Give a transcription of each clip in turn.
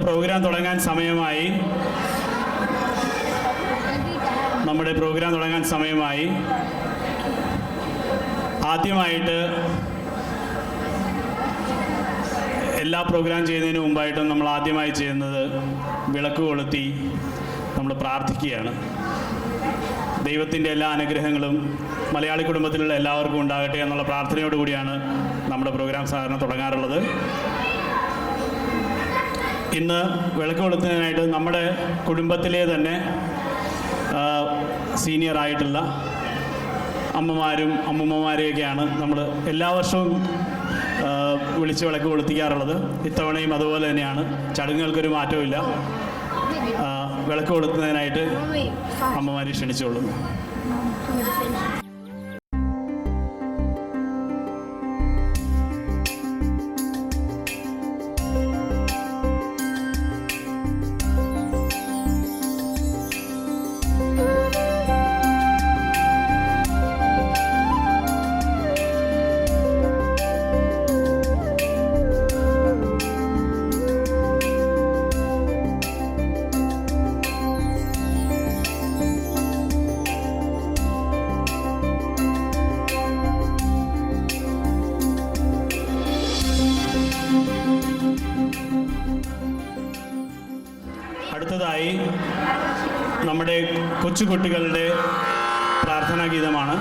Programme തുടങ്ങാൻ സമയമായി. ആദ്യമായിട്ട് എല്ലാ പ്രോഗ്രാം ചെയ്യുന്നതിന് മുമ്പായിട്ടും നമ്മൾ ആദ്യമായി ചെയ്യുന്നത് വിളക്ക് കൊളുത്തി നമ്മൾ പ്രാർത്ഥിക്കുകയാണ്. ദൈവത്തിൻ്റെ എല്ലാ അനുഗ്രഹങ്ങളും മലയാളി കുടുംബത്തിലുള്ള എല്ലാവർക്കും ഉണ്ടാകട്ടെ എന്നുള്ള പ്രാർത്ഥനയോടുകൂടിയാണ് നമ്മുടെ പ്രോഗ്രാം സാധാരണ തുടങ്ങാറുള്ളത്. ഇന്ന് വിളക്ക് കൊളുത്തുന്നതിനായിട്ട് നമ്മുടെ കുടുംബത്തിലെ തന്നെ സീനിയറായിട്ടുള്ള അമ്മമാരും അമ്മൂമ്മമാരെയൊക്കെയാണ് നമ്മൾ എല്ലാ വർഷവും വിളിച്ച് വിളക്ക് കൊളുത്തിക്കാറുള്ളത്. ഇത്തവണയും അതുപോലെ തന്നെയാണ്. ചടങ്ങുകൾക്കൊരു മാറ്റമില്ല. വിളക്ക് കൊളുത്തുന്നതിനായിട്ട് അമ്മമാരെ ക്ഷണിച്ചോളൂ. അടുത്തതായി നമ്മുടെ കൊച്ചുകുട്ടികളുടെ പ്രാർത്ഥനാ ഗീതമാണ്.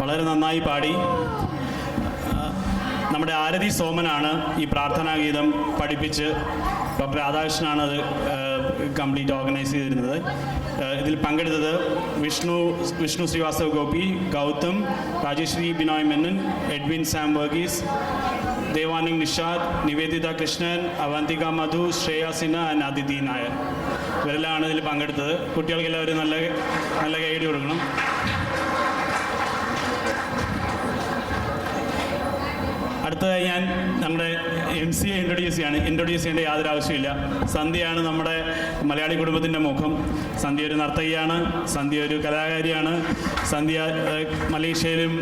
വളരെ നന്നായി പാടി. നമ്മുടെ ആരതി സോമനാണ് ഈ പ്രാർത്ഥനാഗീതം പഠിപ്പിച്ച് ഡോക്ടർ രാധാകൃഷ്ണനാണ് അത് കംപ്ലീറ്റ് ഓർഗനൈസ് ചെയ്തിരുന്നത്. ഇതിൽ പങ്കെടുത്തത് Vishnu Srivastav Gopi, Gautam, Rajashree Binoy Menon, Edwin Sam Varghese, Devanand Nishad, Niveditha Krishnan, Avanthika Madhu, Shreya Sinha and Aditi Nair. ഇവരെല്ലാമാണ് ഇതിൽ പങ്കെടുത്തത്. കുട്ടികൾക്കെല്ലാവരും നല്ല ഗൈഡ് കൊടുക്കണം. അടുത്തതായി ഞാൻ നമ്മുടെ MC ഇൻട്രൊഡ്യൂസ് ചെയ്യേണ്ട യാതൊരു ആവശ്യമില്ല. സന്ധ്യയാണ് നമ്മുടെ മലയാളി കുടുംബത്തിൻ്റെ മുഖം. സന്ധ്യ ഒരു നർത്തകിയാണ്, സന്ധ്യ ഒരു കലാകാരിയാണ്. സന്ധ്യ മലേഷ്യയിലും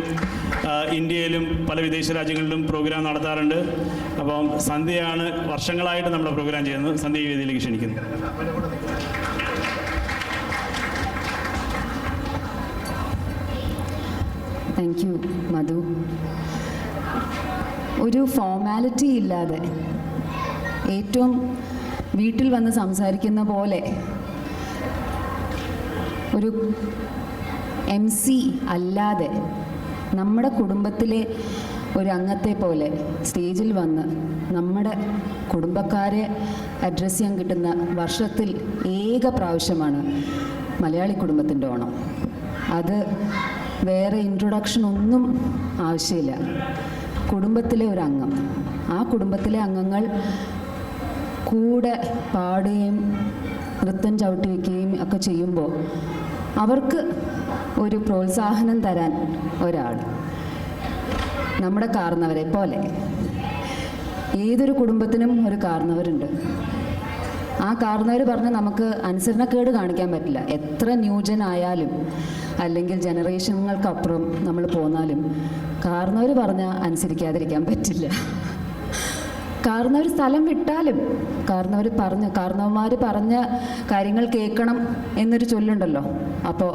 ഇന്ത്യയിലും പല വിദേശ രാജ്യങ്ങളിലും പ്രോഗ്രാം നടത്താറുണ്ട്. അപ്പം സന്ധ്യയാണ് വർഷങ്ങളായിട്ട് നമ്മുടെ പ്രോഗ്രാം ചെയ്യുന്നത്. സന്ധ്യ വേദിയിലേക്ക് ക്ഷണിക്കുന്നു. താങ്ക് യു മധു. ഒരു ഫോർമാലിറ്റി ഇല്ലാതെ ഏറ്റവും വീട്ടിൽ വന്ന് സംസാരിക്കുന്ന പോലെ ഒരു MC അല്ലാതെ നമ്മുടെ കുടുംബത്തിലെ ഒരു അംഗത്തെ പോലെ സ്റ്റേജിൽ വന്ന് നമ്മുടെ കുടുംബക്കാരെ അഡ്രസ്സ് ചെയ്യാൻ കിട്ടുന്ന വർഷത്തിൽ ഏക പ്രാവശ്യമാണ് മലയാളി കുടുംബത്തിൻ്റെ ഓണം. അത് വേറെ ഇൻട്രൊഡക്ഷൻ ഒന്നും ആവശ്യമില്ല. കുടുംബത്തിലെ ഒരു അംഗം, ആ കുടുംബത്തിലെ അംഗങ്ങൾ കൂടെ പാടുകയും നൃത്തം ചവിട്ടി വയ്ക്കുകയും ഒക്കെ ചെയ്യുമ്പോൾ അവർക്ക് ഒരു പ്രോത്സാഹനം തരാൻ ഒരാൾ, നമ്മുടെ കാർന്നവരെ പോലെ. ഏതൊരു കുടുംബത്തിനും ഒരു കാർന്നവരുണ്ട്. ആ കാർന്നവർ പറഞ്ഞാൽ നമുക്ക് അനുസരണക്കേട് കാണിക്കാൻ പറ്റില്ല. എത്ര ന്യൂജനായാലും അല്ലെങ്കിൽ ജനറേഷനുകൾക്കപ്പുറം നമ്മൾ പോന്നാലും കാർന്നവർ പറഞ്ഞാൽ അനുസരിക്കാതിരിക്കാൻ പറ്റില്ല. കാർന്നവർ സ്ഥലം വിട്ടാലും കാർന്നവന്മാർ പറഞ്ഞ കാര്യങ്ങൾ കേൾക്കണം എന്നൊരു ചൊല്ലുണ്ടല്ലോ. അപ്പോൾ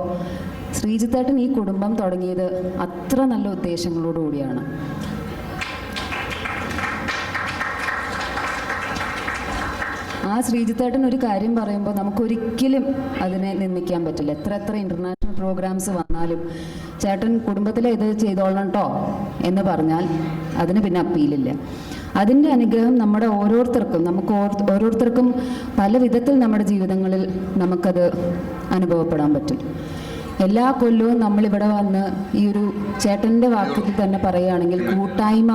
ശ്രീജിത്തേട്ടൻ ഈ കുടുംബം തുടങ്ങിയത് അത്ര നല്ല ഉദ്ദേശങ്ങളോടുകൂടിയാണ്. ആ ശ്രീജിത്തേട്ടൻ ഒരു കാര്യം പറയുമ്പോൾ നമുക്കൊരിക്കലും അതിനെ നിന്ദിക്കാൻ പറ്റില്ല. എത്ര ഇൻ്റർനാഷണൽ പ്രോഗ്രാംസ് വന്നാലും ചേട്ടൻ കുടുംബത്തിലെ ഇത് ചെയ്തോളണം കേട്ടോ എന്ന് പറഞ്ഞാൽ അതിന് പിന്നെ അപ്പീലില്ല. അതിൻ്റെ അനുഗ്രഹം നമ്മുടെ ഓരോരുത്തർക്കും പല വിധത്തിൽ നമ്മുടെ ജീവിതങ്ങളിൽ നമുക്കത് അനുഭവപ്പെടാൻ പറ്റും. എല്ലാ കൊല്ലവും നമ്മളിവിടെ വന്ന് ഈ ഒരു ചേട്ടൻ്റെ വാക്കിൽ തന്നെ പറയുകയാണെങ്കിൽ കൂട്ടായ്മ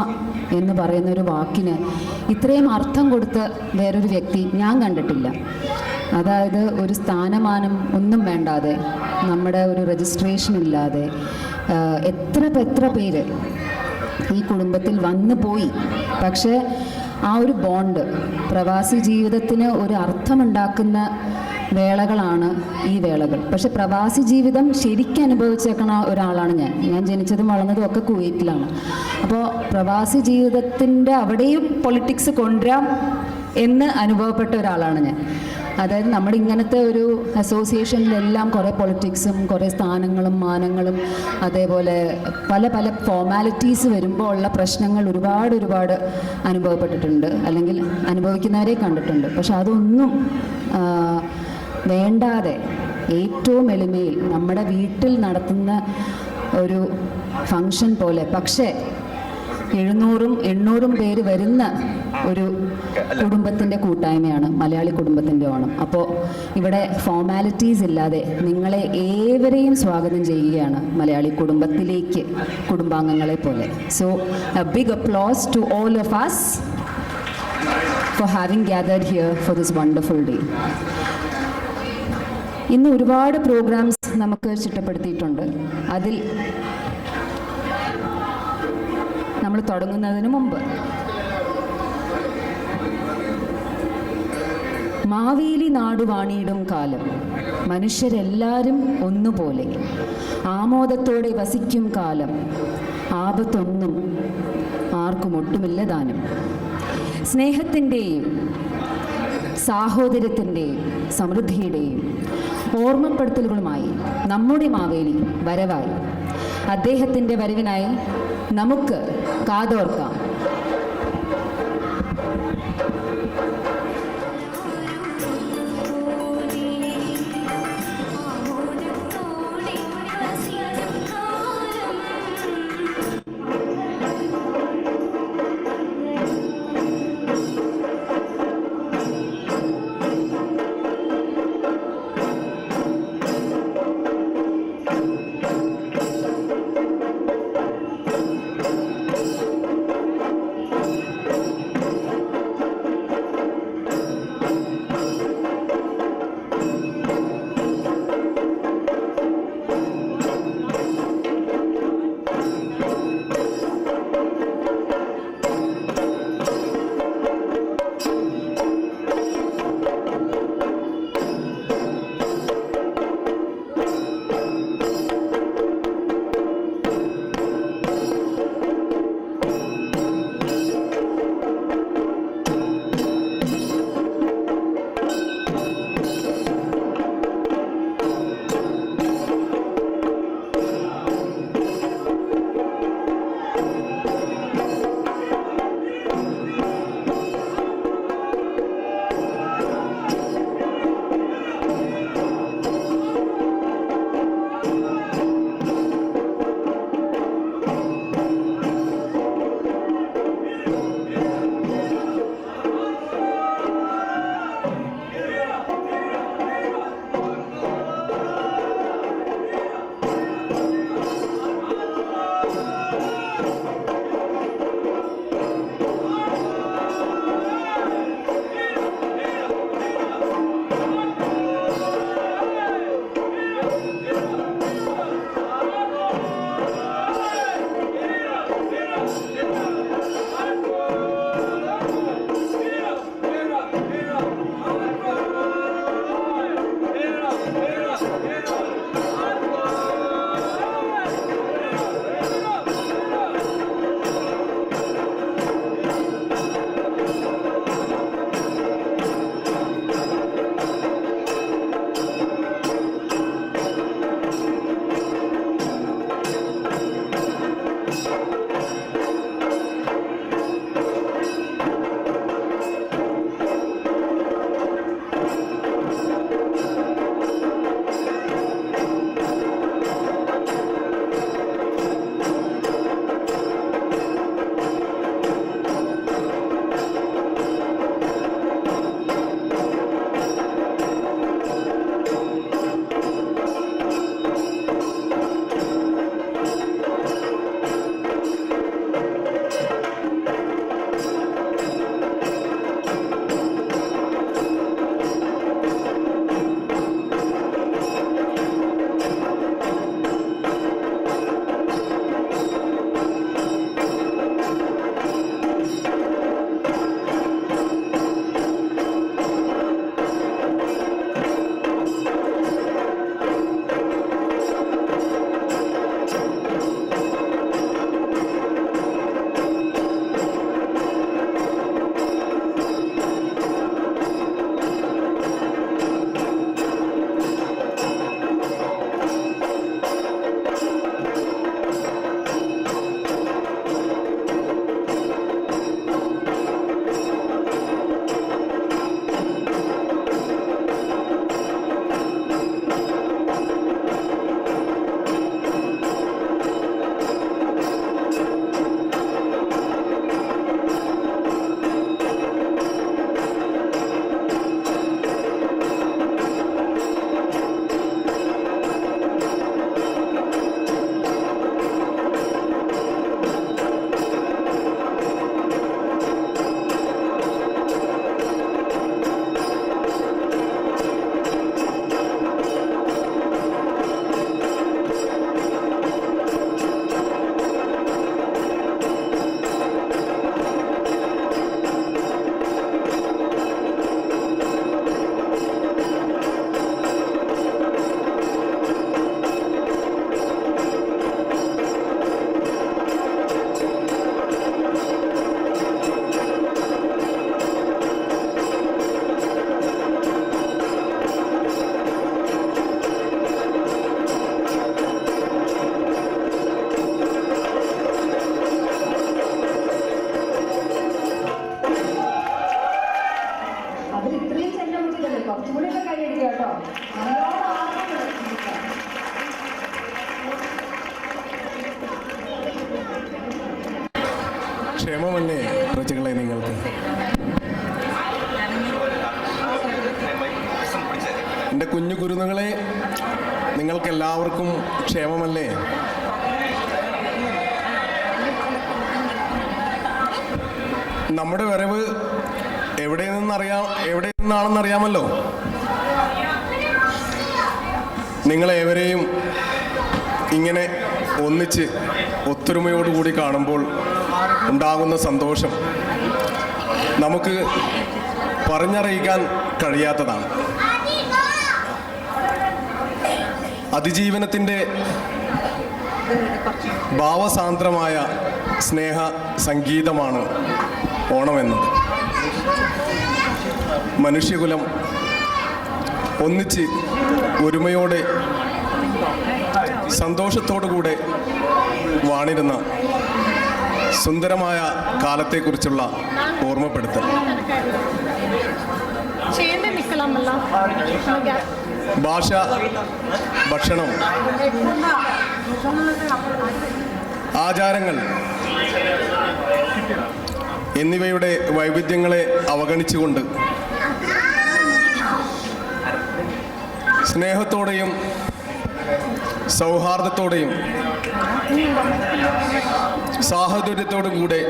എന്ന് പറയുന്ന ഒരു വാക്കിന് ഇത്രയും അർത്ഥം കൊടുത്ത് വേറൊരു വ്യക്തി ഞാൻ കണ്ടിട്ടില്ല. അതായത് ഒരു സ്ഥാനമാനം ഒന്നും വേണ്ടാതെ, നമ്മുടെ ഒരു രജിസ്ട്രേഷൻ ഇല്ലാതെ എത്ര പേര് ഈ കുടുംബത്തിൽ വന്നു പോയി. പക്ഷേ ആ ഒരു ബോണ്ട് പ്രവാസി ജീവിതത്തിന് ഒരു അർത്ഥമുണ്ടാക്കുന്ന വേളകളാണ് ഈ വേളകൾ. പക്ഷെ പ്രവാസി ജീവിതം ശരിക്കും അനുഭവിച്ചേക്കണ ഒരാളാണ് ഞാൻ ജനിച്ചതും വളർന്നതും ഒക്കെ കുവൈറ്റിലാണ്. അപ്പോൾ പ്രവാസി ജീവിതത്തിൻ്റെ അവിടെയും പൊളിറ്റിക്സ് കൊണ്ടുവരാം എന്ന് അനുഭവപ്പെട്ട ഒരാളാണ് ഞാൻ. അതായത് നമ്മുടെ ഇങ്ങനത്തെ ഒരു അസോസിയേഷനിലെല്ലാം കുറേ പൊളിറ്റിക്സും കുറേ സ്ഥാനങ്ങളും മാനങ്ങളും അതേപോലെ പല ഫോർമാലിറ്റീസ് വരുമ്പോൾ ഉള്ള പ്രശ്നങ്ങൾ ഒരുപാട് അനുഭവപ്പെട്ടിട്ടുണ്ട്, അല്ലെങ്കിൽ അനുഭവിക്കുന്നവരെ കണ്ടിട്ടുണ്ട്. പക്ഷെ അതൊന്നും വേണ്ടാതെ ഏറ്റവും എളിമയിൽ നമ്മുടെ വീട്ടിൽ നടത്തുന്ന ഒരു ഫങ്ഷൻ പോലെ, പക്ഷേ 700-800 പേര് വരുന്ന ഒരു കുടുംബത്തിൻ്റെ കൂട്ടായ്മയാണ് മലയാളി കുടുംബത്തിൻ്റെ ഓണം. അപ്പോൾ ഇവിടെ ഫോർമാലിറ്റീസ് ഇല്ലാതെ നിങ്ങളെ ഏവരെയും സ്വാഗതം ചെയ്യുകയാണ് മലയാളി കുടുംബത്തിലേക്ക്, കുടുംബാംഗങ്ങളെ പോലെ. So a big applause to all of us for having gathered here for this wonderful day. ഇന്ന് ഒരുപാട് പ്രോഗ്രാംസ് നമുക്ക് ചിട്ടപ്പെടുത്തിയിട്ടുണ്ട്. അതിൽ നമ്മൾ തുടങ്ങുന്നതിന് മുമ്പ് മാവേലി നാടുവാണിയിടും കാലം മനുഷ്യരെല്ലാവരും ഒന്നുപോലെ ആമോദത്തോടെ വസിക്കും കാലം ആപത്തൊന്നും ആർക്കും ഒട്ടുമില്ല ദാനം. സ്നേഹത്തിൻ്റെയും സാഹോദര്യത്തിൻ്റെയും സമൃദ്ധിയുടെയും ഓർമ്മപ്പെടുത്തലുകളുമായി നമ്മുടെ മാവേലി വരവായി. അദ്ദേഹത്തിൻ്റെ വരവിനായി നമുക്ക് കാതോർക്കാം. കുറച്ചുകൂടി ഒക്കെ കൈയടിക്കുക കേട്ടോ. നല്ലോണം ആർക്കും ക്ഷേമമല്ലേ പ്രജകളെ നിങ്ങൾക്ക്? എൻ്റെ കുഞ്ഞു കുരുന്നുകളെ, നിങ്ങൾക്കെല്ലാവർക്കും ക്ഷേമമല്ലേ? നമ്മുടെ വരവ് എവിടെ നിന്നാണെന്നറിയാമല്ലോ. നിങ്ങളേവരെയും ഇങ്ങനെ ഒന്നിച്ച് ഒത്തൊരുമയോടുകൂടി കാണുമ്പോൾ ഉണ്ടാകുന്ന സന്തോഷം നമുക്ക് പറഞ്ഞറിയിക്കാൻ കഴിയാത്തതാണ്. അതിജീവനത്തിൻ്റെ ഭാവസാന്ദ്രമായ സ്നേഹ സംഗീതമാണ് ഓണമെന്നത്. മനുഷ്യകുലം ഒന്നിച്ച് ഒരുമയോടെ സന്തോഷത്തോടുകൂടെ വാണിരുന്ന സുന്ദരമായ കാലത്തെക്കുറിച്ചുള്ള ഓർമ്മപ്പെടുത്തൽ. ഭാഷ, ഭക്ഷണം, ആചാരങ്ങൾ എന്നിവയുടെ വൈവിധ്യങ്ങളെ അവഗണിച്ചുകൊണ്ട് സ്നേഹത്തോടെയും സൗഹാർദ്ദത്തോടെയും സാഹോദര്യത്തോടും കൂടെ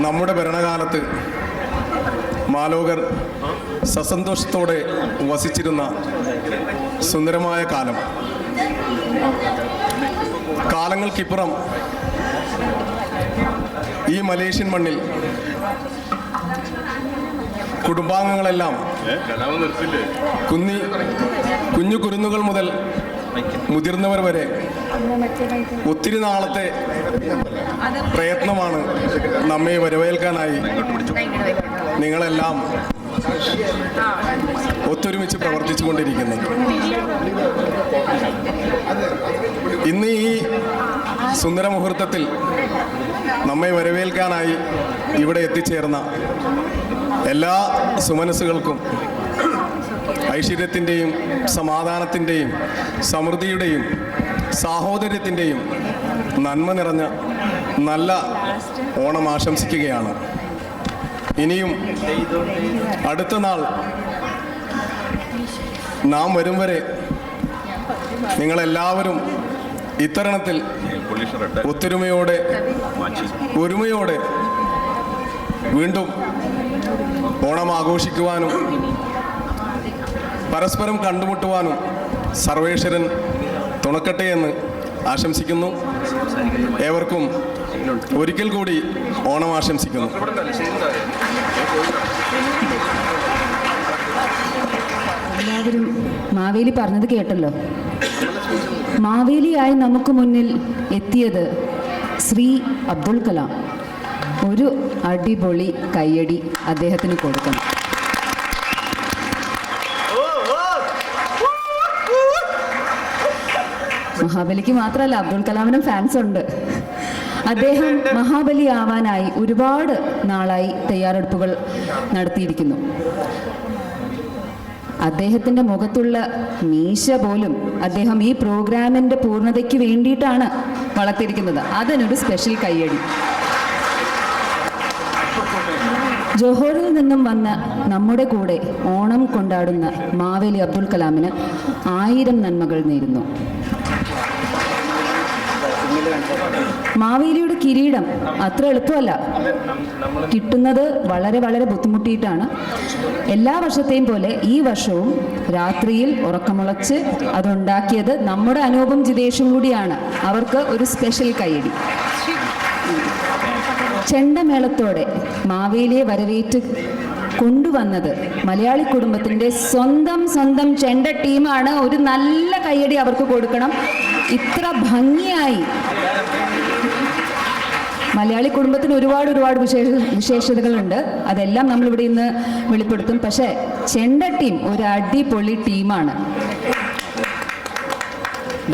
നമ്മുടെ ഭരണകാലത്ത് മാലോകർ സസന്തോഷത്തോടെ വസിച്ചിരുന്ന സുന്ദരമായ കാലം. കാലങ്ങൾക്കിപ്പുറം ഈ മലേഷ്യൻ മണ്ണിൽ കുടുംബാംഗങ്ങളെല്ലാം കുഞ്ഞു കുരുന്നുകൾ മുതൽ മുതിർന്നവർ വരെ ഒത്തിരി നാളത്തെ പ്രയത്നമാണ് നമ്മെ വരവേൽക്കാനായി നിങ്ങളെല്ലാം ഒത്തൊരുമിച്ച് പ്രവർത്തിച്ചു കൊണ്ടിരിക്കുന്നത്. ഇന്ന് ഈ സുന്ദര മുഹൂർത്തത്തിൽ നമ്മെ വരവേൽക്കാനായി ഇവിടെ എത്തിച്ചേർന്ന എല്ലാ സുമനസ്സുകൾക്കും ഐശ്വര്യത്തിൻ്റെയും സമാധാനത്തിൻ്റെയും സമൃദ്ധിയുടെയും സാഹോദര്യത്തിൻ്റെയും നന്മ നിറഞ്ഞ നല്ല ഓണം ആശംസിക്കുകയാണ്. ഇനിയും അടുത്ത നാൾ നാം വരും വരെ നിങ്ങളെല്ലാവരും ഇത്തരണത്തിൽ ഒത്തൊരുമയോടെ ഒരുമയോടെ വീണ്ടും ഓണം ആഘോഷിക്കുവാനും പരസ്പരം കണ്ടുമുട്ടുവാനും സർവേശ്വരൻ തുണക്കട്ടെ എന്ന് ആശംസിക്കുന്നു. ഏവർക്കും ഒരിക്കൽ കൂടി ഓണം ആശംസിക്കുന്നു. എല്ലാവരും മാവേലി പറഞ്ഞത് കേട്ടല്ലോ. മാവേലിയായി നമുക്ക് മുന്നിൽ എത്തിയത് ശ്രീ അബ്ദുൽ കലാം. ഒരു അടിപൊളി കയ്യടി അദ്ദേഹത്തിന് കൊടുക്കണം. മഹാബലിക്ക് മാത്രമല്ല, അബ്ദുൽ കലാമിനും ഫാൻസ് ഉണ്ട്. അദ്ദേഹം മഹാബലി ആവാനായി ഒരുപാട് നാളായി തയ്യാറെടുപ്പുകൾ നടത്തിയിരിക്കുന്നു. അദ്ദേഹത്തിൻ്റെ മുഖത്തുള്ള മീശ പോലും അദ്ദേഹം ഈ പ്രോഗ്രാമിൻ്റെ പൂർണ്ണതയ്ക്ക് വേണ്ടിയിട്ടാണ് വളർത്തിയിരിക്കുന്നത്. അതിനൊരു സ്പെഷ്യൽ കയ്യടി. ജോഹറിൽ നിന്നും വന്ന് നമ്മുടെ കൂടെ ഓണം കൊണ്ടാടുന്ന മാവേലി അബ്ദുൽ കലാമിന് 1000 നന്മകൾ നേരുന്നു. മാവേലിയുടെ കിരീടം അത്ര എളുപ്പമല്ല. കിട്ടുന്നത് വളരെ വളരെ ബുദ്ധിമുട്ടിയിട്ടാണ്. എല്ലാ വർഷത്തെയും പോലെ ഈ വർഷവും രാത്രിയിൽ ഉറക്കമുളച്ച് അതുണ്ടാക്കിയത് നമ്മുടെ അനൂപും ജിതേഷും കൂടിയാണ്. അവർക്ക് ഒരു സ്പെഷ്യൽ കയ്യടി. ചെണ്ടമേളത്തോടെ മാവേലിയെ വരവേറ്റ് കൊണ്ടുവന്നത് മലയാളി കുടുംബത്തിൻ്റെ സ്വന്തം ചെണ്ട ടീമാണ്. ഒരു നല്ല കയ്യടി അവർക്ക് കൊടുക്കണം. ഇത്ര ഭംഗിയായി മലയാളി കുടുംബത്തിന് ഒരുപാട് വിശേഷതകളുണ്ട്. അതെല്ലാം നമ്മളിവിടെ ഇന്ന് വെളിപ്പെടുത്തും. പക്ഷേ ചെണ്ട ടീം ഒരു അടിപൊളി ടീമാണ്.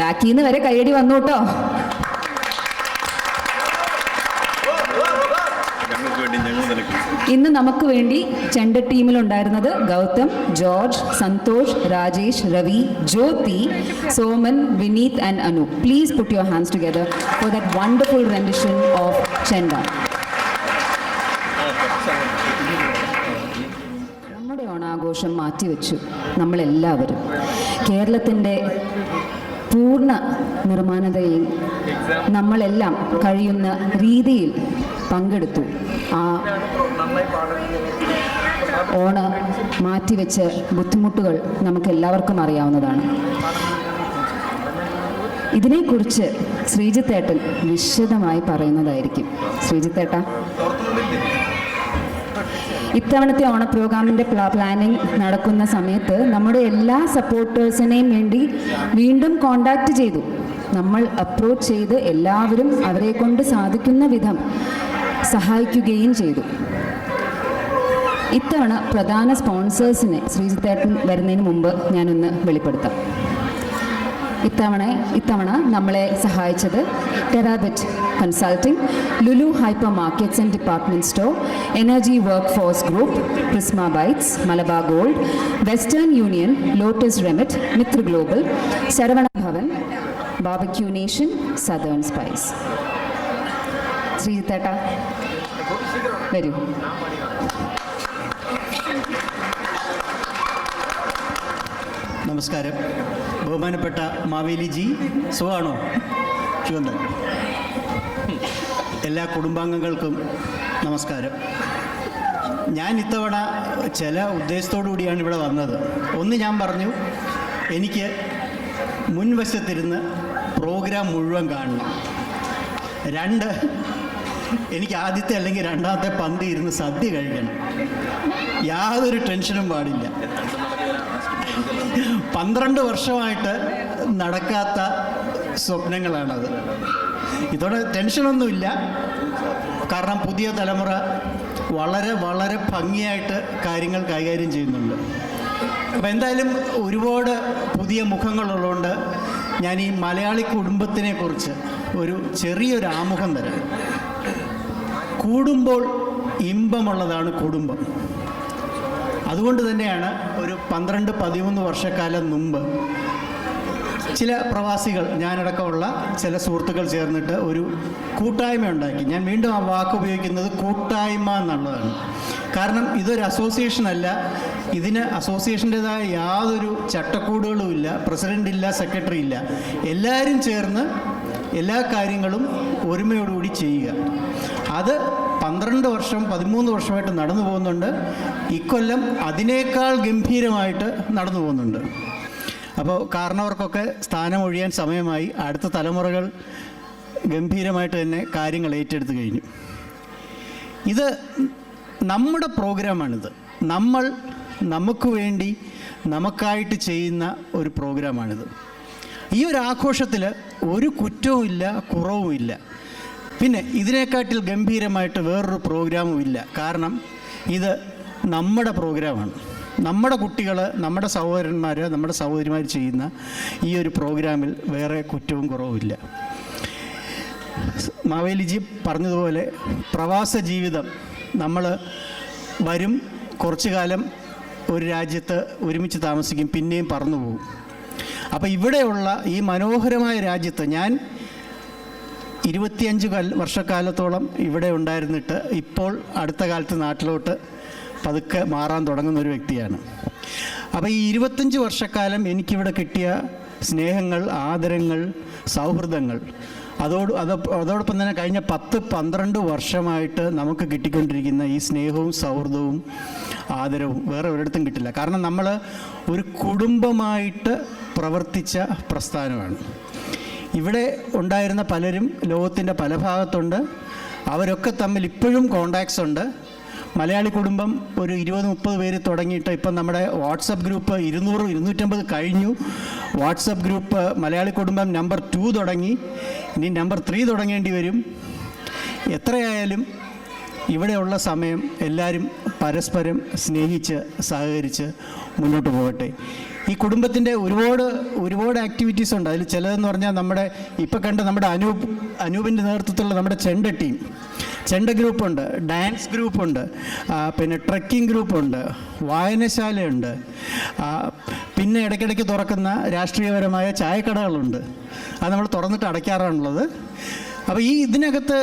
ബാക്കിൽ നിന്ന് വരെ കയ്യടി വന്നു കേട്ടോ. ഞങ്ങൾക്ക് വേണ്ടി ഞങ്ങൾ നിനക്ക് ഇന്ന് നമുക്ക് വേണ്ടി ചെണ്ട ടീമിലുണ്ടായിരുന്നത് Gautam, George, Santhosh, Rajesh, Ravi, Jyothi, Soman, Vineeth and Anu. Please put your hands together for that wonderful rendition of chenda. നമ്മുടെ ഓണാഘോഷം മാറ്റിവെച്ചു നമ്മളെല്ലാവരും. കേരളത്തിൻ്റെ പൂർണ്ണ നിർമ്മാണതയിൽ നമ്മളെല്ലാം കഴിയുന്ന രീതിയിൽ പങ്കെടുത്തു. ആ ഓണ മാറ്റിവെച്ച ബുദ്ധിമുട്ടുകൾ നമുക്കെല്ലാവർക്കും അറിയാവുന്നതാണ്. ഇതിനെക്കുറിച്ച് ശ്രീജിത്തേട്ടൻ വിശദമായി പറയുന്നതായിരിക്കും. ശ്രീജിത്തേട്ട, ഇത്തവണത്തെ ഓണ പ്രോഗ്രാമിൻ്റെ പ്ലാനിംഗ് നടക്കുന്ന സമയത്ത് നമ്മുടെ എല്ലാ സപ്പോർട്ടേഴ്സിനെയും വേണ്ടി വീണ്ടും കോണ്ടാക്റ്റ് ചെയ്തു. നമ്മൾ അപ്രോച്ച് ചെയ്ത് എല്ലാവരും അവരെ കൊണ്ട് സാധിക്കുന്ന വിധം സഹായിക്കുകയും ചെയ്തു. ഇത്തവണ പ്രധാന സ്പോൺസേഴ്സിനെ ശ്രീജിത്തേട്ടൻ വരുന്നതിന് മുമ്പ് ഞാനൊന്ന് വെളിപ്പെടുത്താം. ഇത്തവണ നമ്മളെ സഹായിച്ചത് Terabit Consulting, Lulu hyper markets and Department Store, Energy work force Group, Prisma Bytes, Malabar Gold, Western Union, Lotus Remit, Mitra Global, Saravana Bhavan, Barbeque Nation, Southern Spice. ശ്രീജിത്തേട്ട വരൂ. നമസ്കാരം. ബഹുമാനപ്പെട്ട മാവേലിജി, സുഖമാണോ? ചുവന്ത എല്ലാ കുടുംബാംഗങ്ങൾക്കും നമസ്കാരം. ഞാൻ ഇത്തവണ ചില ഉദ്ദേശത്തോടു കൂടിയാണ് ഇവിടെ വന്നത്. ഒന്ന്, ഞാൻ പറഞ്ഞു എനിക്ക് മുൻവശത്തിരുന്ന് പ്രോഗ്രാം മുഴുവൻ കാണണം. രണ്ട്, എനിക്ക് ആദ്യത്തെ അല്ലെങ്കിൽ രണ്ടാമത്തെ പന്തി ഇരുന്ന് സദ്യ കഴിക്കണം. യാതൊരു ടെൻഷനും പാടില്ല. 12 വർഷമായിട്ട് നടക്കാത്ത സ്വപ്നങ്ങളാണത്. ഇതോടെ ടെൻഷനൊന്നുമില്ല. കാരണം പുതിയ തലമുറ വളരെ വളരെ ഭംഗിയായിട്ട് കാര്യങ്ങൾ കൈകാര്യം ചെയ്യുന്നുണ്ട്. അപ്പോൾ എന്തായാലും ഒരുപാട് പുതിയ മുഖങ്ങളുള്ളതുകൊണ്ട് ഞാൻ ഈ മലയാളി കുടുംബത്തിനെ കുറിച്ച് ഒരു ചെറിയൊരു ആമുഖം തരാം. കൂടുമ്പോൾ ഇമ്പമുള്ളതാണ് കുടുംബം. അതുകൊണ്ട് തന്നെയാണ് ഒരു 12-13 വർഷക്കാലം മുമ്പ് ചില പ്രവാസികൾ, ഞാനടക്കമുള്ള ചില സുഹൃത്തുക്കൾ ചേർന്നിട്ട് ഒരു കൂട്ടായ്മ ഉണ്ടാക്കി. ഞാൻ വീണ്ടും ആ വാക്ക് ഉപയോഗിക്കുന്നത് കൂട്ടായ്മ എന്നുള്ളതാണ്. കാരണം ഇതൊരു അസോസിയേഷനല്ല. ഇതിന് അസോസിയേഷൻ്റെതായ യാതൊരു ചട്ടക്കൂടുകളും ഇല്ല, പ്രസിഡൻ്റ് ഇല്ല, സെക്രട്ടറി ഇല്ല. എല്ലാവരും ചേർന്ന് എല്ലാ കാര്യങ്ങളും ഒരുമയോടുകൂടി ചെയ്യുക. അത് 12 വർഷം 13 വർഷമായിട്ട് നടന്നു പോകുന്നുണ്ട്. ഇക്കൊല്ലം അതിനേക്കാൾ ഗംഭീരമായിട്ട് നടന്നു പോകുന്നുണ്ട്. അപ്പോൾ കാരണവർക്കൊക്കെ സ്ഥാനം ഒഴിയാൻ സമയമായി. അടുത്ത തലമുറകൾ ഗംഭീരമായിട്ട് തന്നെ കാര്യങ്ങൾ ഏറ്റെടുത്ത് കഴിഞ്ഞു. ഇത് നമ്മുടെ പ്രോഗ്രാമാണിത്. നമുക്ക് വേണ്ടി നമുക്കായിട്ട് ചെയ്യുന്ന ഒരു പ്രോഗ്രാമാണിത്. ഈ ഒരു ആഘോഷത്തിൽ ഒരു കുറ്റവും ഇല്ല, കുറവും ഇല്ല. പിന്നെ ഇതിനെക്കാട്ടിൽ ഗംഭീരമായിട്ട് വേറൊരു പ്രോഗ്രാമും ഇല്ല. കാരണം ഇത് നമ്മുടെ പ്രോഗ്രാമാണ്. നമ്മുടെ കുട്ടികൾ, നമ്മുടെ സഹോദരന്മാർ, നമ്മുടെ സഹോദരിമാർ ചെയ്യുന്ന ഈ ഒരു പ്രോഗ്രാമിൽ വേറെ കുറ്റവും കുറവുമില്ല. മാവേലിജി പറഞ്ഞതുപോലെ പ്രവാസ ജീവിതം, നമ്മൾ വരും, കുറച്ചു കാലം ഒരു രാജ്യത്ത് ഒരുമിച്ച് താമസിക്കും, പിന്നെയും പറന്നു പോകും. അപ്പോൾ ഇവിടെയുള്ള ഈ മനോഹരമായ രാജ്യത്ത് ഞാൻ 25 വർഷക്കാലത്തോളം ഇവിടെ ഉണ്ടായിരുന്നിട്ട് ഇപ്പോൾ അടുത്ത കാലത്ത് നാട്ടിലോട്ട് പതുക്കെ മാറാൻ തുടങ്ങുന്ന ഒരു വ്യക്തിയാണ്. അപ്പോൾ ഈ 25 വർഷക്കാലം എനിക്കിവിടെ കിട്ടിയ സ്നേഹങ്ങൾ, ആദരങ്ങൾ, സൗഹൃദങ്ങൾ, അതോടൊപ്പം തന്നെ കഴിഞ്ഞ 10-12 വർഷമായിട്ട് നമുക്ക് കിട്ടിക്കൊണ്ടിരിക്കുന്ന ഈ സ്നേഹവും സൗഹൃദവും ആദരവും വേറെ ഒരിടത്തും കിട്ടില്ല. കാരണം നമ്മൾ ഒരു കുടുംബമായിട്ട് പ്രവർത്തിച്ച പ്രസ്ഥാനമാണ്. ഇവിടെ ഉണ്ടായിരുന്ന പലരും ലോകത്തിൻ്റെ പല ഭാഗത്തുണ്ട്. അവരൊക്കെ തമ്മിൽ ഇപ്പോഴും കോണ്ടാക്ട്സ് ഉണ്ട്. മലയാളി കുടുംബം ഒരു 20-30 പേര് തുടങ്ങിയിട്ട് ഇപ്പം നമ്മുടെ വാട്സപ്പ് ഗ്രൂപ്പ് 200-250 കഴിഞ്ഞു. വാട്സപ്പ് ഗ്രൂപ്പ് മലയാളി കുടുംബം നമ്പർ 2 തുടങ്ങി. ഇനി നമ്പർ 3 തുടങ്ങേണ്ടി വരും. എത്രയായാലും ഇവിടെയുള്ള സമയം എല്ലാവരും പരസ്പരം സ്നേഹിച്ച് സഹകരിച്ച് മുന്നോട്ട് പോകട്ടെ. ഈ കുടുംബത്തിൻ്റെ ഒരുപാട് ആക്ടിവിറ്റീസ് ഉണ്ട്. അതിൽ ചിലതെന്ന് പറഞ്ഞാൽ നമ്മുടെ ഇപ്പോൾ കണ്ട നമ്മുടെ അനൂപിൻ്റെ നേതൃത്വത്തിലുള്ള നമ്മുടെ ചെണ്ട ഗ്രൂപ്പുണ്ട്, ഡാൻസ് ഗ്രൂപ്പുണ്ട്, പിന്നെ ട്രക്കിംഗ് ഗ്രൂപ്പുണ്ട്, വായനശാലയുണ്ട്, പിന്നെ ഇടയ്ക്കിടയ്ക്ക് തുറക്കുന്ന രാഷ്ട്രീയപരമായ ചായക്കടകളുണ്ട്. അത് നമ്മൾ തുറന്നിട്ട് അടയ്ക്കാറാണുള്ളത്. അപ്പോൾ ഇതിനകത്ത്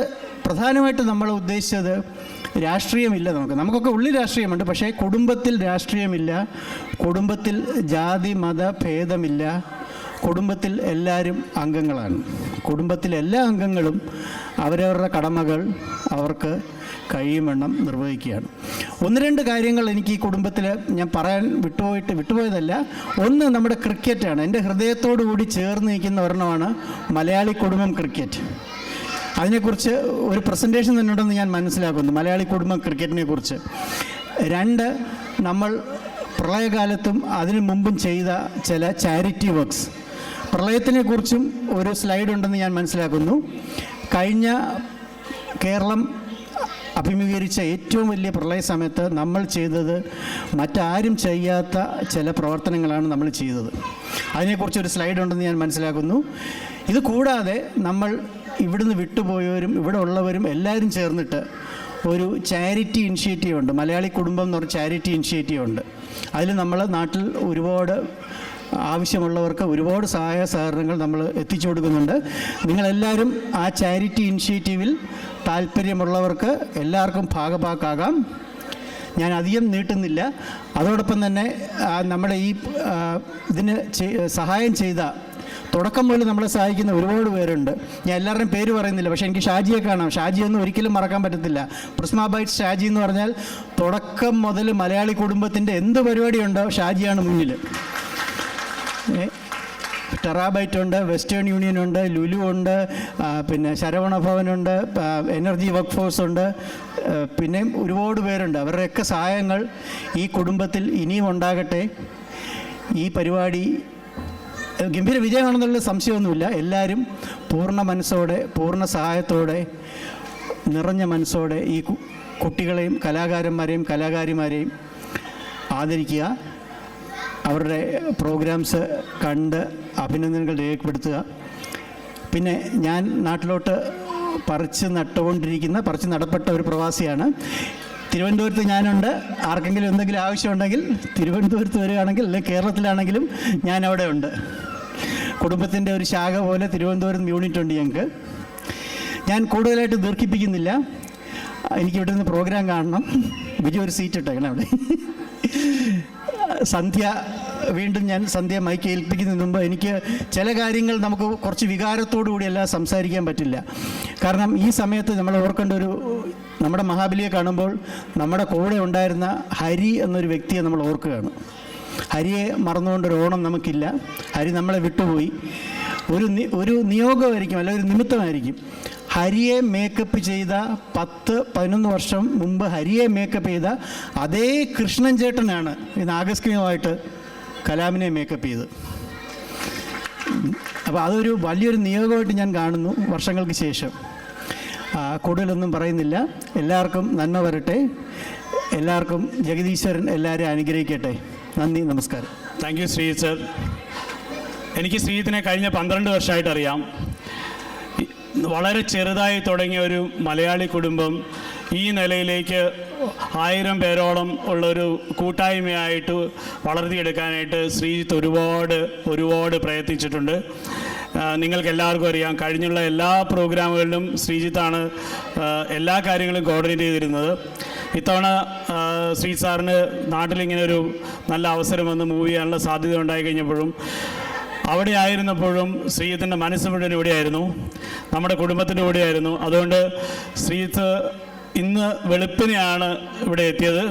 പ്രധാനമായിട്ട് നമ്മൾ ഉദ്ദേശിച്ചത് രാഷ്ട്രീയമില്ല. നമുക്കൊക്കെ ഉള്ളിൽ രാഷ്ട്രീയമുണ്ട്, പക്ഷേ കുടുംബത്തിൽ രാഷ്ട്രീയമില്ല, കുടുംബത്തിൽ ജാതി മത ഭേദമില്ല, കുടുംബത്തിൽ എല്ലാവരും അംഗങ്ങളാണ്. കുടുംബത്തിലെ എല്ലാ അംഗങ്ങളും അവരവരുടെ കടമകൾ അവർക്ക് കഴിയുമെണ്ണം നിർവഹിക്കുകയാണ്. ഒന്ന് രണ്ട് കാര്യങ്ങൾ എനിക്ക് ഈ കുടുംബത്തിൽ ഞാൻ പറയാൻ വിട്ടുപോയതല്ല. ഒന്ന് നമ്മുടെ ക്രിക്കറ്റാണ്. എൻ്റെ ഹൃദയത്തോടു കൂടി ചേർന്ന് നിൽക്കുന്ന ഒരെണ്ണമാണ് മലയാളി കുടുംബം ക്രിക്കറ്റ്. അതിനെക്കുറിച്ച് ഒരു പ്രസൻറ്റേഷൻ തന്നെ ഉണ്ടെന്ന് ഞാൻ മനസ്സിലാക്കുന്നു, മലയാളി കുടുംബം ക്രിക്കറ്റിനെ കുറിച്ച്. രണ്ട്, നമ്മൾ പ്രളയകാലത്തും അതിനു മുമ്പും ചെയ്ത ചില ചാരിറ്റി വർക്ക്സ്, പ്രളയത്തിനെക്കുറിച്ചും ഒരു സ്ലൈഡ് ഉണ്ടെന്ന് ഞാൻ മനസ്സിലാക്കുന്നു. കഴിഞ്ഞ കേരളം അഭിമുഖീകരിച്ച ഏറ്റവും വലിയ പ്രളയ സമയത്ത് നമ്മൾ ചെയ്തത് മറ്റാരും ചെയ്യാത്ത ചില പ്രവർത്തനങ്ങളാണ് നമ്മൾ ചെയ്തത്. അതിനെക്കുറിച്ചൊരു സ്ലൈഡ് ഉണ്ടെന്ന് ഞാൻ മനസ്സിലാക്കുന്നു. ഇത് കൂടാതെ നമ്മൾ ഇവിടുന്ന് വിട്ടുപോയവരും ഇവിടെ ഉള്ളവരും എല്ലാവരും ചേർന്നിട്ട് ഒരു ചാരിറ്റി ഇനിഷ്യേറ്റീവ് ഉണ്ട്, മലയാളി കുടുംബം എന്ന് പറഞ്ഞ ചാരിറ്റി ഇനിഷ്യേറ്റീവ് ഉണ്ട്. അതിൽ നമ്മൾ നാട്ടിൽ ഒരുപാട് ആവശ്യമുള്ളവർക്ക് ഒരുപാട് സഹായ സഹകരണങ്ങൾ നമ്മൾ എത്തിച്ചു കൊടുക്കുന്നുണ്ട്. നിങ്ങളെല്ലാവരും ആ ചാരിറ്റി ഇനിഷ്യേറ്റീവിൽ താല്പര്യമുള്ളവർക്ക് എല്ലാവർക്കും ഭാഗഭാക്കാകാം. ഞാൻ അധികം നീട്ടുന്നില്ല. അതോടൊപ്പം തന്നെ നമ്മുടെ ഈ ഇതിന് സഹായം ചെയ്ത തുടക്കം മുതൽ നമ്മളെ സഹായിക്കുന്ന ഒരുപാട് പേരുണ്ട്. ഞാൻ എല്ലാവരുടെയും പേര് പറയുന്നില്ല, പക്ഷേ എനിക്ക് ഷാജിയെ കാണാം. ഷാജിയൊന്നും ഒരിക്കലും മറക്കാൻ പറ്റത്തില്ല. പ്രിസ്മ ബൈറ്റ്സ് ഷാജി എന്ന് പറഞ്ഞാൽ തുടക്കം മുതൽ മലയാളി കുടുംബത്തിൻ്റെ എന്ത് പരിപാടിയുണ്ടോ ഷാജിയാണ് മുന്നിൽ. ടെറാബൈറ്റ് ഉണ്ട്, വെസ്റ്റേൺ യൂണിയൻ ഉണ്ട്, ലുലു ഉണ്ട്, പിന്നെ ശരവണ ഭവനുണ്ട്, എനർജി വർക്ക് ഫോഴ്സ് ഉണ്ട്, പിന്നെ ഒരുപാട് പേരുണ്ട്. അവരുടെയൊക്കെ സഹായങ്ങൾ ഈ കുടുംബത്തിൽ ഇനിയും ഉണ്ടാകട്ടെ. ഈ പരിപാടി ഗംഭീര വിജയമാണെന്നുള്ള സംശയമൊന്നുമില്ല. എല്ലാവരും പൂർണ്ണ മനസ്സോടെ, പൂർണ്ണ സഹായത്തോടെ, നിറഞ്ഞ മനസ്സോടെ ഈ കുട്ടികളെയും കലാകാരന്മാരെയും കലാകാരിമാരെയും ആദരിക്കുക. അവരുടെ പ്രോഗ്രാംസ് കണ്ട് അഭിനന്ദനങ്ങൾ രേഖപ്പെടുത്തുക. പിന്നെ ഞാൻ നാട്ടിലോട്ട് പറിച്ച് നടപ്പെട്ട ഒരു പ്രവാസിയാണ്. തിരുവനന്തപുരത്ത് ഞാനുണ്ട്. ആർക്കെങ്കിലും എന്തെങ്കിലും ആവശ്യമുണ്ടെങ്കിൽ തിരുവനന്തപുരത്ത് വരികയാണെങ്കിൽ, അല്ലെങ്കിൽ കേരളത്തിലാണെങ്കിലും ഞാൻ അവിടെ ഉണ്ട്. കുടുംബത്തിൻ്റെ ഒരു ശാഖ പോലെ തിരുവനന്തപുരം യൂണിറ്റ് ഉണ്ട് ഞങ്ങൾക്ക്. ഞാൻ കൂടുതലായിട്ട് ദീർഘിപ്പിക്കുന്നില്ല. എനിക്ക് ഇവിടെ നിന്ന് പ്രോഗ്രാം കാണണം. വിജയ് ഒരു സീറ്റ് ഇട്ടേക്കണം അവിടെ. വീണ്ടും ഞാൻ സന്ധ്യ മൈക്ക് ഏൽപ്പിക്കുന്നതിന് മുമ്പ് എനിക്ക് ചില കാര്യങ്ങൾ നമുക്ക് കുറച്ച് വികാരത്തോടു കൂടിയല്ല സംസാരിക്കാൻ പറ്റില്ല. കാരണം ഈ സമയത്ത് നമ്മൾ ഓർക്കേണ്ട നമ്മുടെ മഹാബലിയെ കാണുമ്പോൾ നമ്മുടെ കൂടെ ഉണ്ടായിരുന്ന ഹരി എന്നൊരു വ്യക്തിയെ നമ്മൾ ഓർക്കുകയാണ്. ഹരിയെ മറന്നുകൊണ്ടൊരു ഓണം നമുക്കില്ല. ഹരി നമ്മളെ വിട്ടുപോയി. ഒരു നിയോഗമായിരിക്കും, അല്ലെങ്കിൽ ഒരു നിമിത്തമായിരിക്കും. ഹരിയെ മേക്കപ്പ് ചെയ്ത 10-11 വർഷം മുമ്പ് ഹരിയെ മേക്കപ്പ് ചെയ്ത അതേ കൃഷ്ണൻ ചേട്ടനാണ് ഇന്ന് ആകസ്മികമായിട്ട് കലാമിനെ മേക്കപ്പ് ചെയ്ത്. അപ്പോൾ അതൊരു വലിയൊരു നിയോഗമായിട്ട് ഞാൻ കാണുന്നു വർഷങ്ങൾക്ക് ശേഷം. കൂടുതലൊന്നും പറയുന്നില്ല. എല്ലാവർക്കും നന്മ വരട്ടെ. എല്ലാവർക്കും ജഗദീശ്വരൻ എല്ലാവരെയും അനുഗ്രഹിക്കട്ടെ. നന്ദി, നമസ്കാരം. Thank you Sreejith sir. എനിക്ക് ശ്രീജിത്തിനെ കഴിഞ്ഞ 12 വർഷമായിട്ട് അറിയാം. വളരെ ചെറുതായി തുടങ്ങിയ ഒരു മലയാളി കുടുംബം ഈ നിലയിലേക്ക് 1000 പേരോളം ഉള്ളൊരു കൂട്ടായ്മയായിട്ട് വളർത്തിയെടുക്കാനായിട്ട് ശ്രീജിത്ത് ഒരുപാട് പ്രയത്നിച്ചിട്ടുണ്ട്. നിങ്ങൾക്ക് എല്ലാവർക്കും അറിയാം, കഴിഞ്ഞുള്ള എല്ലാ പ്രോഗ്രാമുകളിലും ശ്രീജിത്താണ് എല്ലാ കാര്യങ്ങളും കോർഡിനേറ്റ് ചെയ്തിരുന്നത്. ഇത്തവണ ശ്രീജിത്ത് സാറിന് നാട്ടിലിങ്ങനെ ഒരു നല്ല അവസരം വന്ന് മൂവ് ചെയ്യാനുള്ള സാധ്യത ഉണ്ടായി കഴിഞ്ഞപ്പോഴും അവിടെ ആയിരുന്നപ്പോഴും ശ്രീജിത്തിൻ്റെ മനസ്സ് മുഴുവൻ ഇവിടെയായിരുന്നു, നമ്മുടെ കുടുംബത്തിൻ്റെ കൂടെയായിരുന്നു. അതുകൊണ്ട് ശ്രീജിത്ത് ഇന്ന് വെളുപ്പിനെയാണ് ഇവിടെ എത്തിയത്.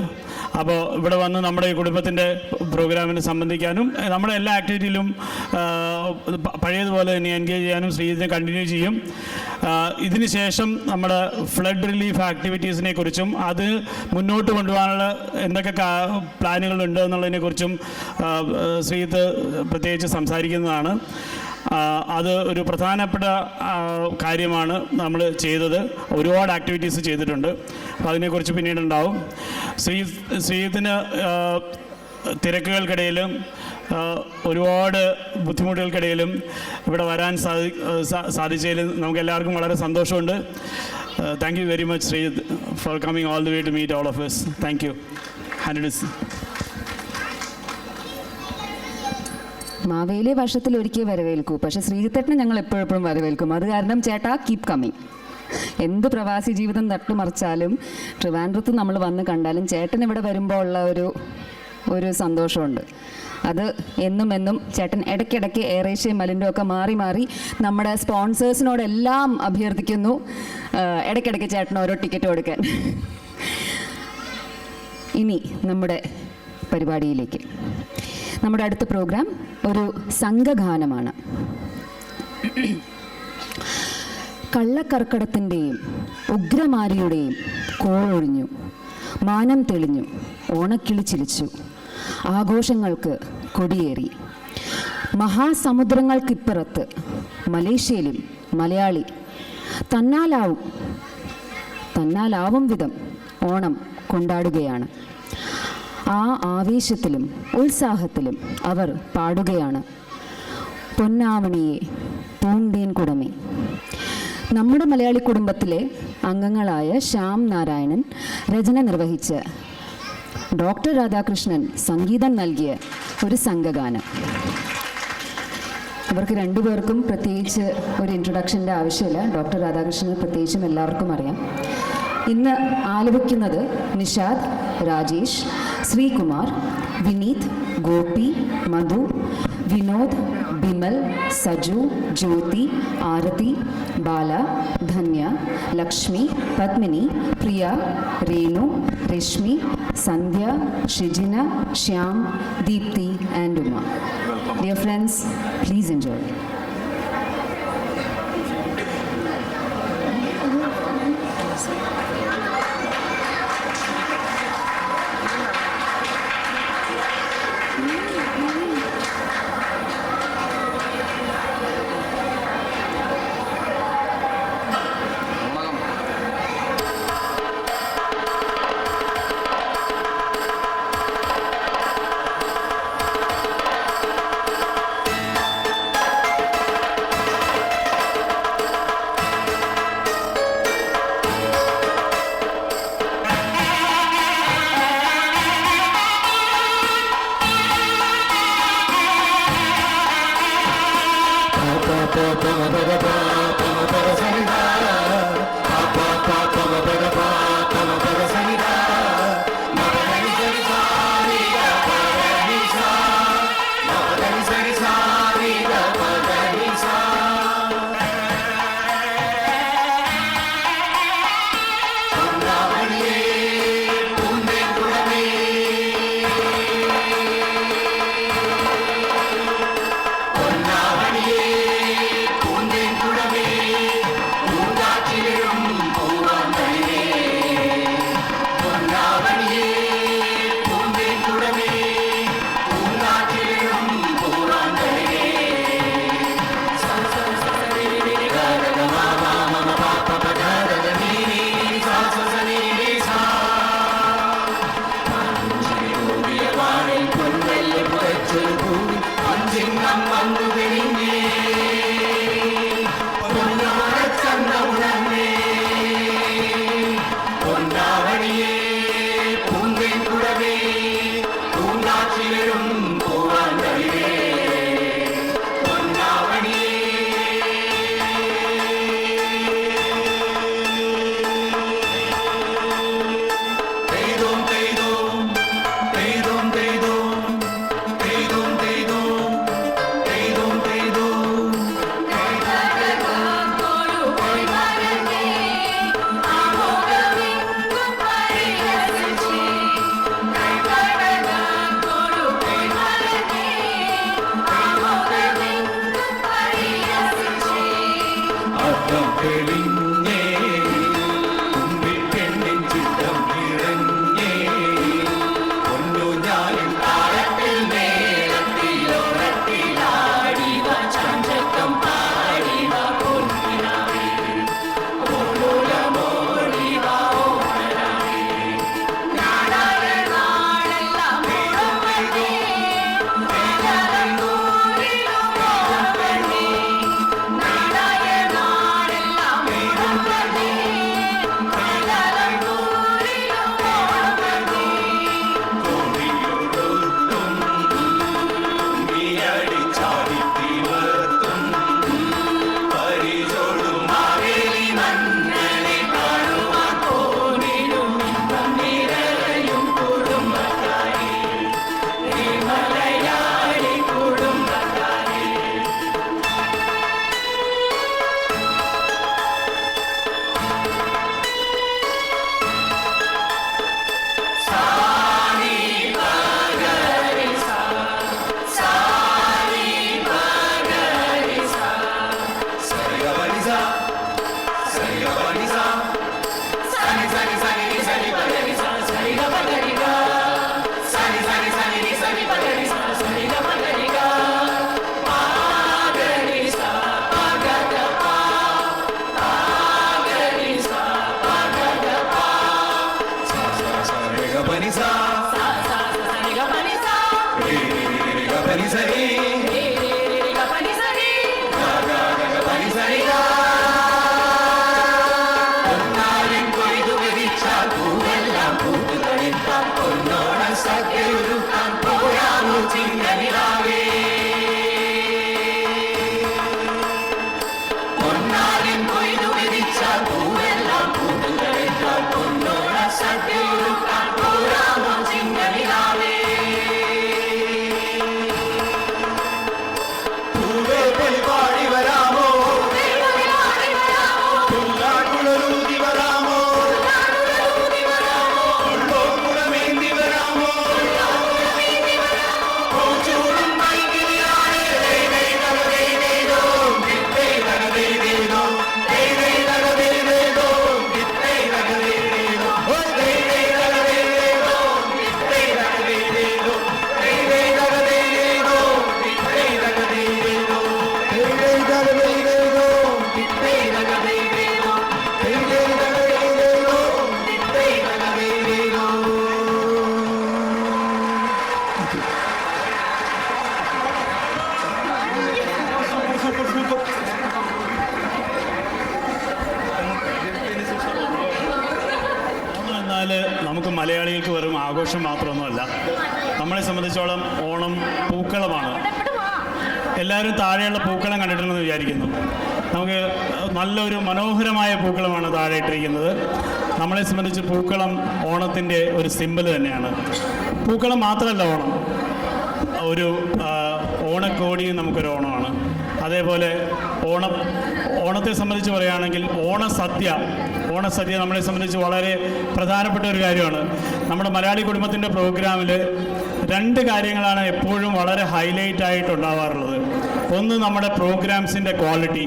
അപ്പോൾ ഇവിടെ വന്ന് നമ്മുടെ ഈ കുടുംബത്തിൻ്റെ പ്രോഗ്രാമിന് സംബന്ധിക്കാനും നമ്മുടെ എല്ലാ ആക്ടിവിറ്റിയിലും പഴയതുപോലെ തന്നെ എൻഗേജ് ചെയ്യാനും ശ്രീജിത്തിനെ കണ്ടിന്യൂ ചെയ്യും. ഇതിന് ശേഷം നമ്മുടെ ഫ്ലഡ് റിലീഫ് ആക്ടിവിറ്റീസിനെ കുറിച്ചും അത് മുന്നോട്ട് കൊണ്ടുപോകാനുള്ള എന്തൊക്കെ പ്ലാനുകളുണ്ട് എന്നുള്ളതിനെക്കുറിച്ചും ശ്രീജിത്ത് പ്രത്യേകിച്ച് സംസാരിക്കുന്നതാണ്. അത് ഒരു പ്രധാനപ്പെട്ട കാര്യമാണ് നമ്മൾ ചെയ്തത്. ഒരുപാട് ആക്ടിവിറ്റീസ് ചെയ്തിട്ടുണ്ട്. അപ്പോൾ അതിനെക്കുറിച്ച് പിന്നീടുണ്ടാവും. ശ്രീജിത്തിന് തിരക്കുകൾക്കിടയിലും ഒരുപാട് ബുദ്ധിമുട്ടുകൾക്കിടയിലും ഇവിടെ വരാൻ സാധിച്ചതിൽ നമുക്ക് എല്ലാവർക്കും വളരെ സന്തോഷമുണ്ട്. Thank you very much Sreejith for coming all the way to meet all of us. Thank you. Maveli വർഷത്തിൽ ഒരിക്കൽ വരവേൽക്കൂ, പക്ഷെ ശ്രീജിത്തേട്ടനെ ഞങ്ങൾ എപ്പോഴും വരവേൽക്കും. അത് കാരണം ചേട്ടാ കീപ് കമ്മിങ്. എന്ത് പ്രവാസി ജീവിതം തട്ടുമറിച്ചാലും ട്രിവാൻഡ്രത്ത് നമ്മൾ വന്ന് കണ്ടാലും ചേട്ടൻ ഇവിടെ വരുമ്പോൾ ഉള്ള ഒരു സന്തോഷമുണ്ട്. അത് എന്നും ചേട്ടൻ ഇടയ്ക്കിടയ്ക്ക് എയറേഷ്യയും മലിൻ്റെ ഒക്കെ മാറി മാറി നമ്മുടെ സ്പോൺസേഴ്സിനോടെല്ലാം അഭ്യർത്ഥിക്കുന്നു ഇടയ്ക്കിടയ്ക്ക് ചേട്ടൻ ഓരോ ടിക്കറ്റ് കൊടുക്കാൻ. ഇനി നമ്മുടെ പരിപാടിയിലേക്ക്. നമ്മുടെ അടുത്ത പ്രോഗ്രാം ഒരു സംഘഗാനമാണ്. കള്ളക്കർക്കടത്തിൻ്റെയും ഉഗ്രമാരിയുടെയും കോഴൊഴിഞ്ഞു, മാനം തെളിഞ്ഞു, ഓണക്കിളി ചിരിച്ചു, ആഘോഷങ്ങൾക്ക് കൊടിയേറി. മഹാസമുദ്രങ്ങൾക്കിപ്പുറത്ത് മലേഷ്യയിലും മലയാളി തന്നാലാവും വിധം ഓണം കൊണ്ടാടുകയാണ്. ആ ആവേശത്തിലും ഉത്സാഹത്തിലും അവർ പാടുകയാണ് പൊന്നാവണിയെ പൂണ്ടേൻ കുടമേ. നമ്മുടെ മലയാളി കുടുംബത്തിലെ അംഗങ്ങളായ ശ്യാം നാരായണൻ രചന നിർവഹിച്ച ഡോക്ടർ രാധാകൃഷ്ണൻ സംഗീതം നൽകിയ ഒരു സംഘഗാനം. അവർക്ക് രണ്ടുപേർക്കും പ്രത്യേകിച്ച് ഒരു ഇൻട്രൊഡക്ഷൻ്റെ ആവശ്യമില്ല. ഡോക്ടർ രാധാകൃഷ്ണനെ പ്രത്യേകിച്ചും എല്ലാവർക്കും അറിയാം. ഇന്ന് ആലപിക്കുന്നത് Nishad, Rajesh, Sreekumar, Vineeth, Gopi, Madhu, Vinod, Bimal, Saju, Jyothi, Aarathi, Bala, Dhanya, Lakshmi, Padmini, Priya, Renu, Reshmi, Sandhya, Shijina, Shyam, Deepthi and Uma. Dear friends, please enjoy. Kunde വെറും ആഘോഷം മാത്രമൊന്നുമല്ല. നമ്മളെ സംബന്ധിച്ചോളം ഓണം പൂക്കളമാണ്. എല്ലാവരും താഴെയുള്ള പൂക്കളം കണ്ടിട്ടുണ്ടെന്ന് വിചാരിക്കുന്നു. നമുക്ക് നല്ലൊരു മനോഹരമായ പൂക്കളമാണ് താഴെ ഇട്ടിരിക്കുന്നത്. നമ്മളെ സംബന്ധിച്ച് പൂക്കളം ഓണത്തിൻ്റെ ഒരു സിമ്പൽ തന്നെയാണ്. പൂക്കളം മാത്രമല്ല ഓണം, ഒരു ഓണക്കോടിയും നമുക്കൊരു ഓണമാണ്. അതേപോലെ ഓണത്തെ സംബന്ധിച്ച് പറയുകയാണെങ്കിൽ ഓണസദ്യ നമ്മളെ സംബന്ധിച്ച് വളരെ പ്രധാനപ്പെട്ട ഒരു കാര്യമാണ്. നമ്മുടെ മലയാളി കുടുംബത്തിൻ്റെ പ്രോഗ്രാമിൽ 2 കാര്യങ്ങളാണ് എപ്പോഴും വളരെ ഹൈലൈറ്റ് ആയിട്ടുണ്ടാവാറുള്ളത്. ഒന്ന്, നമ്മുടെ പ്രോഗ്രാംസിൻ്റെ ക്വാളിറ്റി,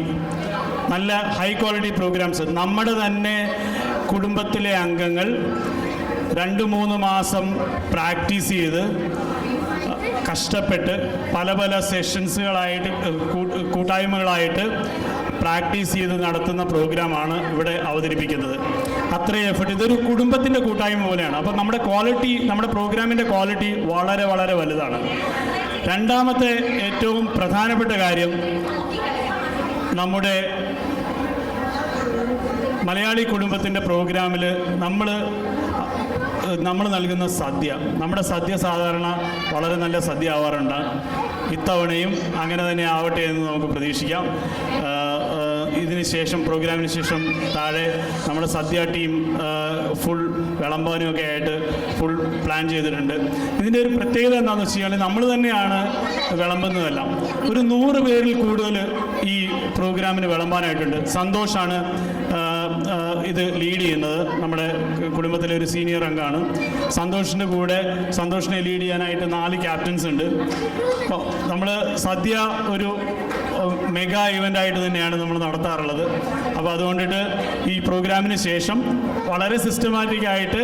നല്ല ഹൈ ക്വാളിറ്റി പ്രോഗ്രാംസ്. നമ്മുടെ തന്നെ കുടുംബത്തിലെ അംഗങ്ങൾ 2-3 മാസം പ്രാക്ടീസ് ചെയ്ത് കഷ്ടപ്പെട്ട് പല സെഷൻസുകളായിട്ട് കൂട്ടായ്മകളായിട്ട് പ്രാക്ടീസ് ചെയ്ത് നടത്തുന്ന പ്രോഗ്രാമാണ് ഇവിടെ അവതരിപ്പിക്കുന്നത്. അത്രയും എഫർട്ട്, ഇതൊരു കുടുംബത്തിൻ്റെ കൂട്ടായ്മ പോലെയാണ്. അപ്പോൾ നമ്മുടെ പ്രോഗ്രാമിൻ്റെ ക്വാളിറ്റി വളരെ വളരെ വലുതാണ്. രണ്ടാമത്തെ ഏറ്റവും പ്രധാനപ്പെട്ട കാര്യം, നമ്മുടെ മലയാളി കുടുംബത്തിൻ്റെ പ്രോഗ്രാമിൽ നമ്മൾ നൽകുന്ന സദ്യ, നമ്മുടെ സദ്യ സാധാരണ വളരെ നല്ല സദ്യ ആവാറുണ്ട്. ഇത്തവണയും അങ്ങനെ തന്നെ ആവട്ടെ എന്ന് നമുക്ക് പ്രതീക്ഷിക്കാം. ഇതിന് ശേഷം, പ്രോഗ്രാമിന് ശേഷം താഴെ നമ്മുടെ സദ്യ ടീം ഫുൾ വിളമ്പാനും ഒക്കെ ആയിട്ട് ഫുൾ പ്ലാൻ ചെയ്തിട്ടുണ്ട്. ഇതിൻ്റെ ഒരു പ്രത്യേകത എന്താണെന്ന് വെച്ച് കഴിഞ്ഞാൽ നമ്മൾ തന്നെയാണ് വിളമ്പുന്നതെല്ലാം. ഒരു 100 പേരിൽ കൂടുതൽ ഈ പ്രോഗ്രാമിന് വിളമ്പാനായിട്ടുണ്ട്. സന്തോഷാണ് ഇത് ലീഡ് ചെയ്യുന്നത്. നമ്മുടെ കുടുംബത്തിലെ ഒരു സീനിയർ അംഗമാണ്. സന്തോഷിനെ ലീഡ് ചെയ്യാനായിട്ട് 4 ക്യാപ്റ്റൻസ് ഉണ്ട്. അപ്പോൾ നമ്മൾ സദ്യ ഒരു മെഗാ ഇവൻ്റായിട്ട് തന്നെയാണ് നമ്മൾ നടത്താറുള്ളത്. അപ്പോൾ അതുകൊണ്ടിട്ട് ഈ പ്രോഗ്രാമിന് ശേഷം വളരെ സിസ്റ്റമാറ്റിക്കായിട്ട്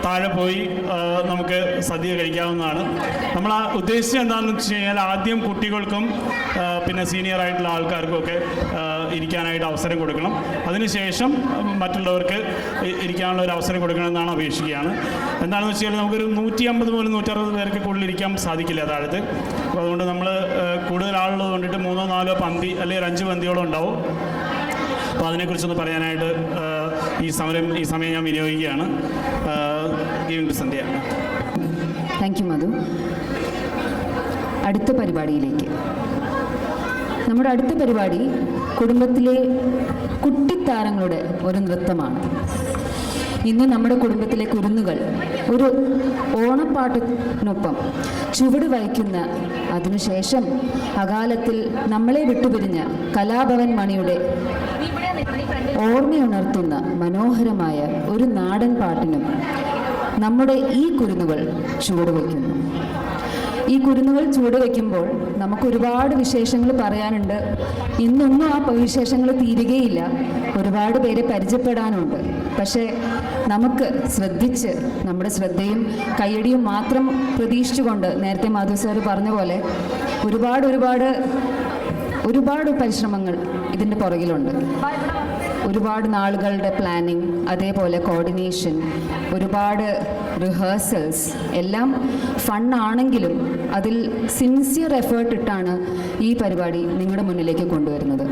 താഴെ പോയി നമുക്ക് സദ്യ കഴിക്കാവുന്നതാണ്. നമ്മൾ ഉദ്ദേശിച്ചത് എന്താണെന്ന് വെച്ച് കഴിഞ്ഞാൽ, ആദ്യം കുട്ടികൾക്കും പിന്നെ സീനിയർ ആയിട്ടുള്ള ആൾക്കാർക്കും ഒക്കെ ഇരിക്കാനായിട്ട് അവസരം കൊടുക്കണം. അതിനുശേഷം മറ്റുള്ളവർക്ക് ഇരിക്കാനുള്ള ഒരു അവസരം കൊടുക്കണമെന്നാണ് അപേക്ഷിക്കുകയാണ്. എന്താണെന്ന് വെച്ച് കഴിഞ്ഞാൽ, നമുക്കൊരു 150 മുതൽ 160 പേർക്ക് കൂടുതൽ ഇരിക്കാൻ സാധിക്കില്ല താഴത്ത്. അപ്പോൾ അതുകൊണ്ട് നമ്മൾ കൂടുതൽ ആളുള്ളത് കൊണ്ടിട്ട് 3-4 പന്തി അല്ലെങ്കിൽ 5 പന്തിയോളം ഉണ്ടാവും. അപ്പോൾ അതിനെക്കുറിച്ചൊന്ന് പറയാനായിട്ട് ഈ സമയം ഞാൻ വിനിയോഗിക്കുകയാണ്. Giving to Sandhya. Thank you Madhu. അടുത്ത പരിപാടിയിലേക്ക്. നമ്മുടെ അടുത്ത പരിപാടി കുടുംബത്തിലെ കുട്ടിത്താരങ്ങളുടെ ഒരു നൃത്തമാണ്. ഇന്ന് നമ്മുടെ കുടുംബത്തിലെ കുരുന്നുകൾ ഒരു ഓണപ്പാട്ടിനൊപ്പം ചുവട് വയ്ക്കുന്ന, അതിനുശേഷം അകാലത്തിൽ നമ്മളെ വിട്ടുപിരിഞ്ഞ കലാഭവൻ മണിയുടെ ഓർമ്മയുണർത്തുന്ന മനോഹരമായ ഒരു നാടൻ പാട്ടിനും നമ്മുടെ ഈ കുരുന്നുകൾ ചുവട് വയ്ക്കുന്നു. ഈ കുരുന്നുകൾ ചുവട് വയ്ക്കുമ്പോൾ നമുക്ക് ഒരുപാട് വിശേഷങ്ങൾ പറയാനുണ്ട്. ഇന്നൊന്നും ആ വിശേഷങ്ങൾ തീരുകയില്ല. ഒരുപാട് പേരെ പരിചയപ്പെടാനുണ്ട്. പക്ഷേ നമുക്ക് ശ്രദ്ധിച്ച്, നമ്മുടെ ശ്രദ്ധയും കയ്യടിയും മാത്രം പ്രതീക്ഷിച്ചുകൊണ്ട്, നേരത്തെ മാധു സാർ പറഞ്ഞ പോലെ ഒരുപാട് പരിശ്രമങ്ങൾ ഇതിൻ്റെ പുറകിലുണ്ട്. ഒരുപാട് നാളുകളുടെ പ്ലാനിങ്, അതേപോലെ കോർഡിനേഷൻ, ഒരുപാട് റിഹേഴ്സൽസ്, എല്ലാം ഫണ്ണാണെങ്കിലും അതിൽ സിൻസിയർ എഫേർട്ട് ഇട്ടാണ് ഈ പരിപാടി നിങ്ങളുടെ മുന്നിലേക്ക് കൊണ്ടുവരുന്നത്.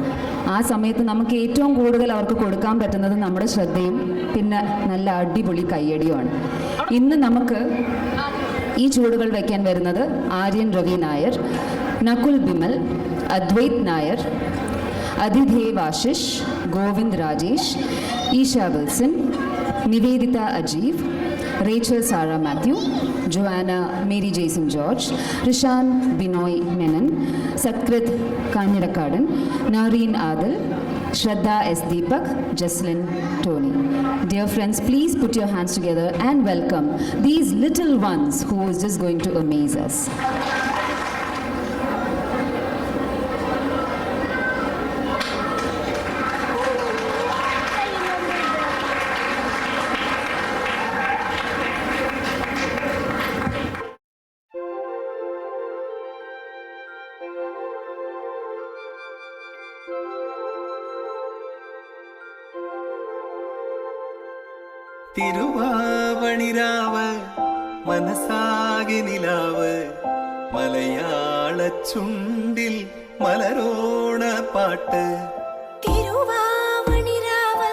ആ സമയത്ത് നമുക്ക് ഏറ്റവും കൂടുതൽ അവർക്ക് കൊടുക്കാൻ പറ്റുന്നത് നമ്മുടെ ശ്രദ്ധയും പിന്നെ നല്ല അടിപൊളി കയ്യടിയുമാണ്. ഇന്ന് നമുക്ക് ഈ ചുവടുകൾ വയ്ക്കാൻ വരുന്നത് Aryan Ravi Nair, Nakul Bimal, Advaith Nair, Athidev Ashish, Govind Rajesh, Isha Wilson, Niveditha Ajeev, Rachel Sarah Mathew, Joanna Mary Jason George, Rishan Binoy Menon, Satkrit Kanjirakkadan, Nareen Adil, Shraddha S. Deepak, Jaslyn Tony. Dear friends, please put your hands together and welcome these little ones who is just going to amaze us. തിരുവാവണിരാവ് മനസാകെ നിലാവ് മലയാള ചുണ്ടിൽ മലരോണ പാട്ട്. തിരുവാവണിരാവ്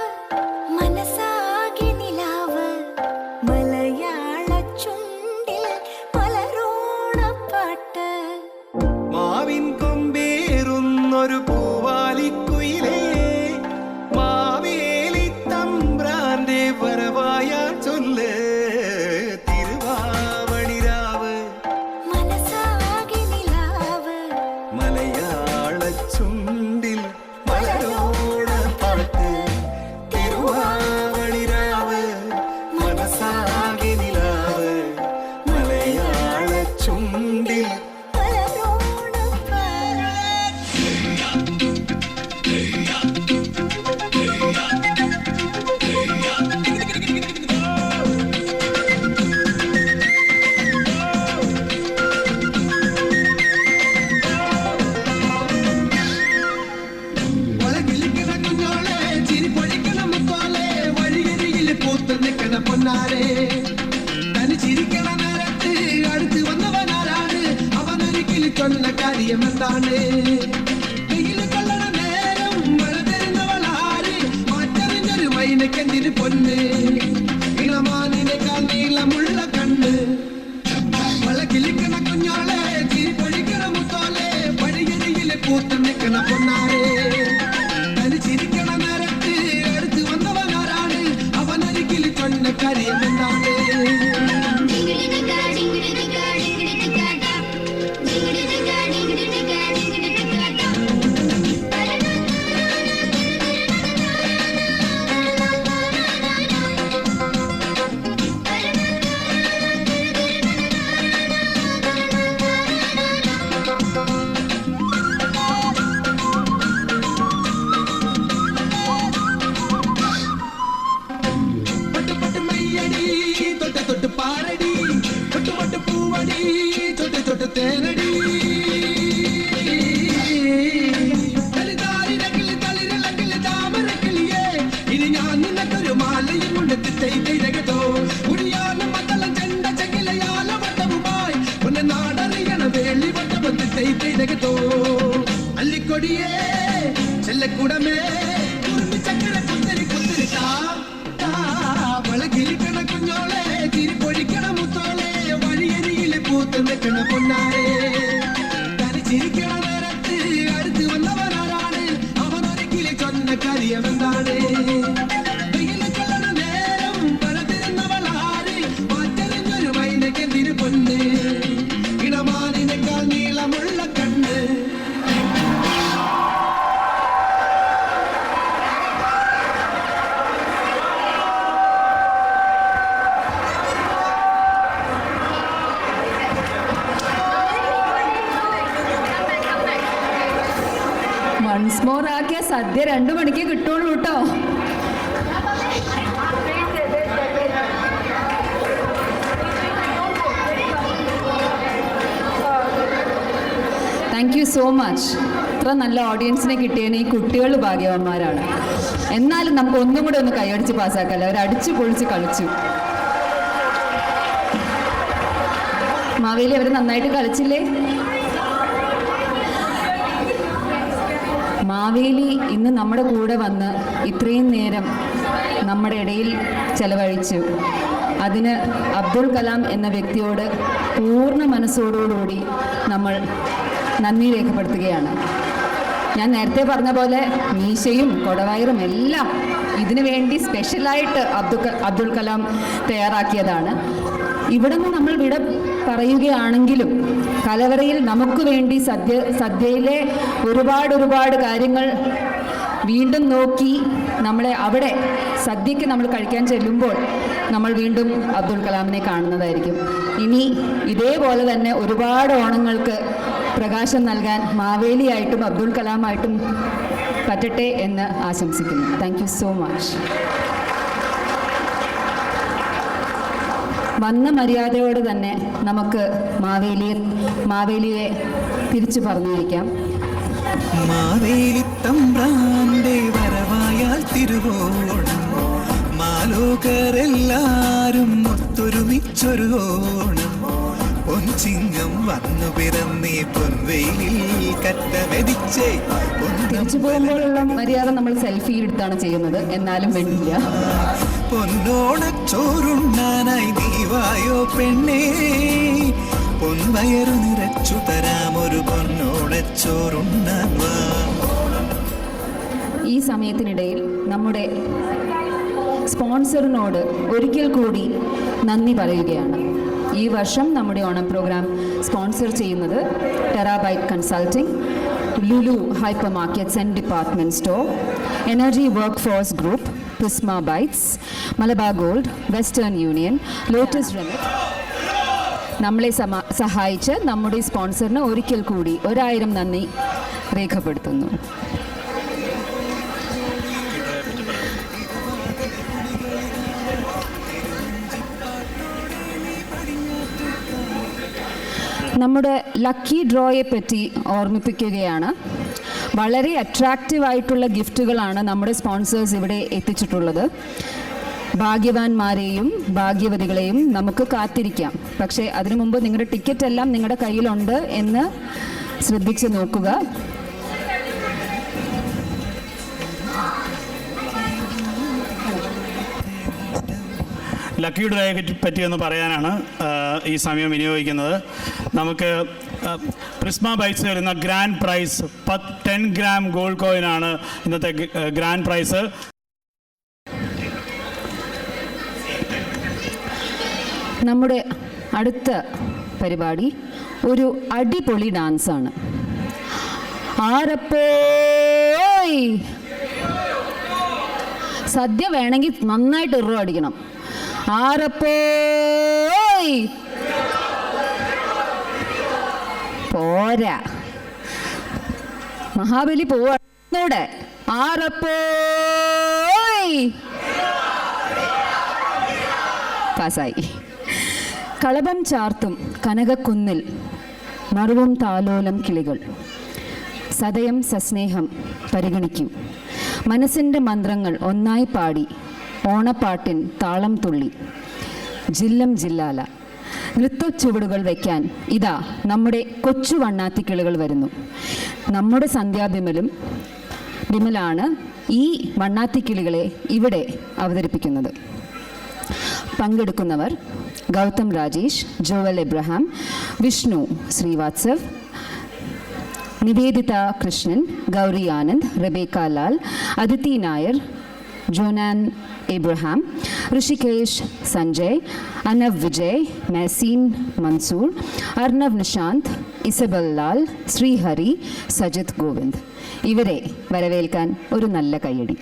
മനസാകെ നിലാവ് മലയാള കാര്യമെന്താണ്? വെയില് കൊള്ളണ നേരം മഴ തരുന്നവളാര്? മാറ്ററിഞ്ഞൊരു മൈനക്കെന്തിന് പൊന്ന്? ഇളമാനിനേക്കാൾ നീളമുള്ള കണ്ണ്. മഴ കിളിക്കണ കുഞ്ഞോളെ, ചിരി പൊഴിക്കണ മുത്തോലെ, പടിയരികിലെ പൂത്ത് നിൽക്കണ പൊന്നാരെ. തനിച്ചിരിക്കണ നേരത്ത് അടുത്ത് വന്നവനാരാണ്? അവനരികിൽ ചൊന്ന കാര്യമെന്താണ്? അല്ലിക്കൊടിയേ ചെല്ലക്കുടമേ ചക്കര കുത്തരി കുത്തരി വളകിലിക്കണ കുഞ്ഞോളെ, തിരി പൊഴിക്കണ മുത്തോളെ, വഴിയരിയിലെ പൂത്ത് നിൽക്കണ പൊന്നാരെ. തനിച്ചിരിക്കണ നേരത്ത് അടുത്ത് വന്നവനാരാണ്? അവനൊരിക്കലും ചൊന്ന കാര്യമെന്താണ്? വെയില് കൊള്ളണ നേരം മഴ തരുന്നവളാര്? മാറ്ററിഞ്ഞൊരു മൈനക്കെന്തിന് പൊന്ന്? ഇടമാനിനേക്കാൾ നീളമുള്ള കണ്ണ്. വൺസ് മോർ ആക്കിയ സദ്യ 2 മണിക്ക് കിട്ടുള്ളൂ കേട്ടോ. Thank you so much. ഇത്ര നല്ല ഓഡിയൻസിനെ കിട്ടിയതിന് ഈ കുട്ടികൾ ഭാഗ്യവാന്മാരാണ്. എന്നാലും നമുക്ക് ഒന്നും കൂടെ ഒന്ന് കൈയടിച്ച് പാസ്സാക്കല്ല. അവർ അടിച്ചു പൊളിച്ച് കളിച്ചു. മാവേലി അവർ നന്നായിട്ട് കളിച്ചില്ലേ? മാവേലി ഇന്ന് നമ്മുടെ കൂടെ വന്ന് ഇത്രയും നേരം നമ്മുടെ ഇടയിൽ ചെലവഴിച്ചു. അതിന് അബ്ദുൾ കലാം എന്ന വ്യക്തിയോട് പൂർണ്ണ മനസ്സോടുകൂടി നമ്മൾ നന്ദി രേഖപ്പെടുത്തുകയാണ്. ഞാൻ നേരത്തെ പറഞ്ഞ പോലെ മീശയും കൊടവയറും എല്ലാം ഇതിനു വേണ്ടി സ്പെഷ്യലായിട്ട് അബ്ദുൾ കലാം തയ്യാറാക്കിയതാണ്. ഇവിടെ നിന്ന് നമ്മൾ വിട പറയുകയാണെങ്കിലും കലവറയിൽ നമുക്ക് വേണ്ടി സദ്യയിലെ ഒരുപാട് കാര്യങ്ങൾ വീണ്ടും നോക്കി നമ്മളെ അവിടെ സദ്യയ്ക്ക് നമ്മൾ കഴിക്കാൻ ചെല്ലുമ്പോൾ നമ്മൾ വീണ്ടും അബ്ദുൾ കലാമിനെ കാണുന്നതായിരിക്കും. ഇനി ഇതേപോലെ തന്നെ ഒരുപാട് ഓണങ്ങൾക്ക് പ്രകാശം നൽകാൻ മാവേലിയായിട്ടും അബ്ദുൾ കലാമായിട്ടും പറ്റട്ടെ എന്ന് ആശംസിക്കുന്നു. Thank you so much. വന്ന മര്യാദയോടെ തന്നെ നമുക്ക് മാവേലിയെ തിരിച്ചു പറഞ്ഞയക്കാം. മാവേലിത്തമ്പ്രാന്റെ വരവായാൽ തിരുവോണം, മാലോകരെല്ലാരും ഒത്തൊരുമിച്ചൊരു ഓണം. പൊൻചിങ്ങം വന്നു പിറന്നേ പൊൻവെയിലിൽ കറ്റമെതിച്ചേ. തിരിച്ചു പോകുമ്പോഴുള്ള മര്യാദ നമ്മൾ സെൽഫി എടുത്താണ് ചെയ്യുന്നത്. എന്നാലും വേണ്ടില്ല. പൊന്നോണച്ചോറുണ്ണാനായി നീ വായോ പെണ്ണേ, പൊൻവയറു നിറച്ചു തരാമൊരു പൊന്നോണച്ചോറുണ്ണാൻ വാ. ഈ സമയത്തിനിടയിൽ നമ്മുടെ സ്പോൺസറിനോട് ഒരിക്കൽ കൂടി നന്ദി പറയുകയാണ്. ഈ വർഷം നമ്മുടെ ഓണം പ്രോഗ്രാം സ്പോൺസർ ചെയ്യുന്നത് Terabyte Consulting, Lulu hyper markets and Department Store, Energy work force Group, Prisma Bytes, Malabar Gold, Western Union, Lotus Remit. നമ്മളെ സഹായിച്ച് നമ്മുടെ സ്പോൺസറിന് ഒരിക്കൽ കൂടി 1000 നന്ദി രേഖപ്പെടുത്തുന്നു. നമ്മുടെ ലക്കി ഡ്രോയെ പറ്റി ഓർമ്മിപ്പിക്കുകയാണ്. വളരെ അട്രാക്റ്റീവായിട്ടുള്ള ഗിഫ്റ്റുകളാണ് നമ്മുടെ സ്പോൺസേഴ്സ് ഇവിടെ എത്തിച്ചിട്ടുള്ളത്. ഭാഗ്യവാന്മാരെയും ഭാഗ്യവതികളെയും നമുക്ക് കാത്തിരിക്കാം. പക്ഷേ അതിനു മുമ്പ് നിങ്ങളുടെ ടിക്കറ്റ് എല്ലാം നിങ്ങളുടെ കയ്യിലുണ്ട് എന്ന് ശ്രദ്ധിച്ച് നോക്കുക. ലക്കി ഡ്രോയെ പറ്റിയൊന്ന് പറയാനാണ് ഈ സമയം വിനിയോഗിക്കുന്നത്. നമുക്ക് പ്രിസ്മ ബൈറ്റ്സ് വരുന്ന ഗ്രാൻഡ് പ്രൈസ് 10 ഗ്രാം ഗോൾഡ് കോയിനാണ് ഇന്നത്തെ ഗ്രാൻഡ് പ്രൈസ്. നമ്മുടെ അടുത്ത പരിപാടി ഒരു അടിപൊളി ഡാൻസാണ്. ആരപ്പോയ് സദ്യ വേണമെങ്കിൽ നന്നായിട്ട് ഇറു അടിക്കണം. ആരപ്പോയ് പോരാ, മഹാബലി പോവാടെ. ആരപ്പോയ് പാസായി. കളഭം ചാർത്തും കനകക്കുന്നിൽ മറുവും താലോലം കിളികൾ. സദയം സസ്നേഹം പരിഗണിക്കൂ. മനസ്സിൻ്റെ മന്ത്രങ്ങൾ ഒന്നായി പാടി ഓണപ്പാട്ടിൻ താളം തുള്ളി. ജില്ലം ജില്ലാല നൃത്തച്ചുവടുകൾ വയ്ക്കാൻ ഇതാ നമ്മുടെ കൊച്ചു വണ്ണാത്തിക്കിളികൾ വരുന്നു. നമ്മുടെ വിമലാണ് ഈ വണ്ണാത്തിക്കിളികളെ ഇവിടെ അവതരിപ്പിക്കുന്നത്. പങ്കെടുക്കുന്നവർ Gautam Rajesh, Joel Abraham, Vishnu Srivatsav, Niveditha Krishnan, Gauri Anand, Rebecca Lal, Aditi Nair, Jonan Abraham, Rishikesh Sanjay, Anav Vijay, Meseen Mansoor, Arnav Nishanth, Isabel Lal, Sreehari, Sajith Govind. ഇവരെ വരവേൽക്കാൻ ഒരു നല്ല കയ്യടി.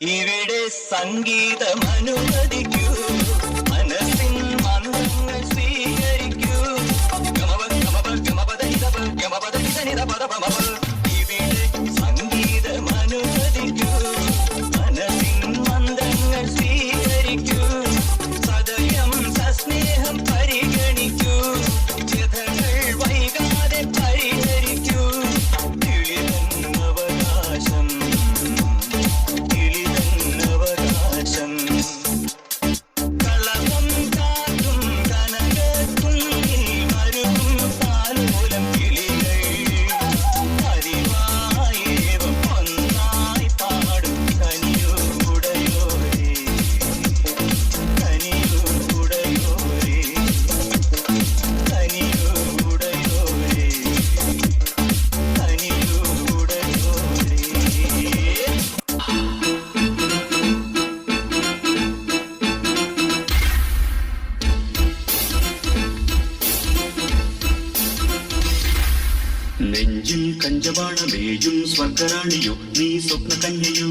ഇവിടെ സംഗീതം അനുവദിക്കൂ, മനസ്സിൻ മന്ത്രങ്ങൾ സ്വീകരിക്കൂ. ഇവിടെ സംഗീതം അനുവദിക്കൂ, മനസ്സിൻ മന്ത്രങ്ങൾ സ്വീകരിക്കൂ. സദയം സസ്നേഹം പരിഗണിക്കൂ, ചിതകൾ വൈകാതെ പരിഹരിക്കൂ. അവകാശം കളഭം കാത്തും കനകക്കുന്നിൽ മരുവും താലോലം കിളികൾ. പതിവായേവം ഒന്നായി പാടും കനിയൂടയോരേ, കനിയൂടയോരേ, കനിയൂടയോരേ, കനിയൂടയോരേ. നെഞ്ചിൽ കഞ്ചവാണമേയും സ്വർഗറാണിയോ നീ സ്വപ്ന കന്യയോ.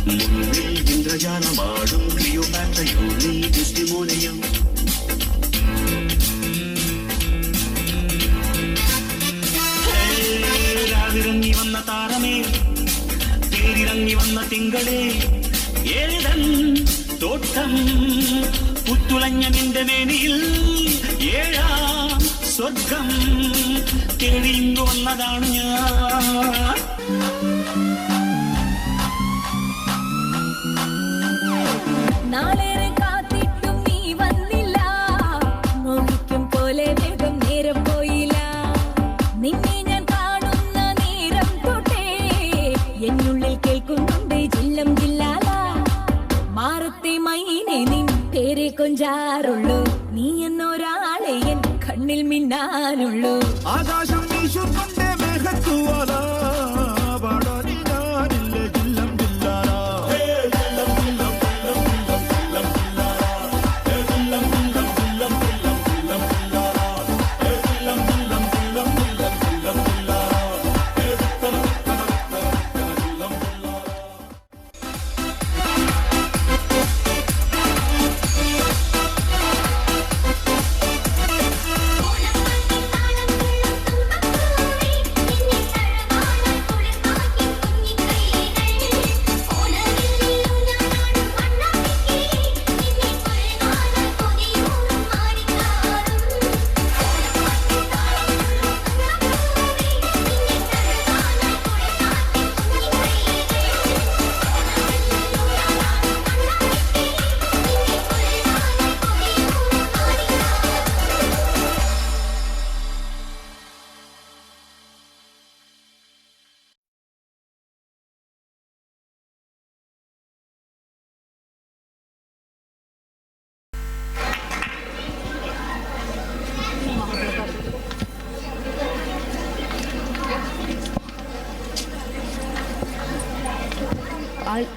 മുന്നിൽ ഇന്ദ്രജാലമാടും ക്ലിയോപാട്രയോ നീ ദുഷ്ടിമോനയോ. തോട്ടം പുത്തുളഞ്ഞ നിന്റെ മേനിയിൽ ഏഴാം സ്വർഗം തേടിയിങ്ങു വന്നതാണ് ഞാൻ. നാളേറെ കാത്തിട്ടും നീ വന്നില്ല, മോഹിക്കും പോലെ വേഗം നേരം പോയില്ല. നിന്നെ ഞാൻ കാണുന്ന നേരം തൊട്ടേ എന്നുള്ളിൽ കേൾക്കുന്നുണ്ട് ജില്ലം ജില്ലാല. മാറത്തെ മൈനെ നിൻ പേരെ കൊഞ്ചാറുള്ളൂ, നീ എന്നൊരാളെ എൻ കണ്ണിൽ മിന്നാനുള്ളൂ. ആകാശം വീശുന്നുണ്ടേ മേഘത്തുവാല പാടാനി ഞാനില്ല ജില്ലം ജില്ലാല.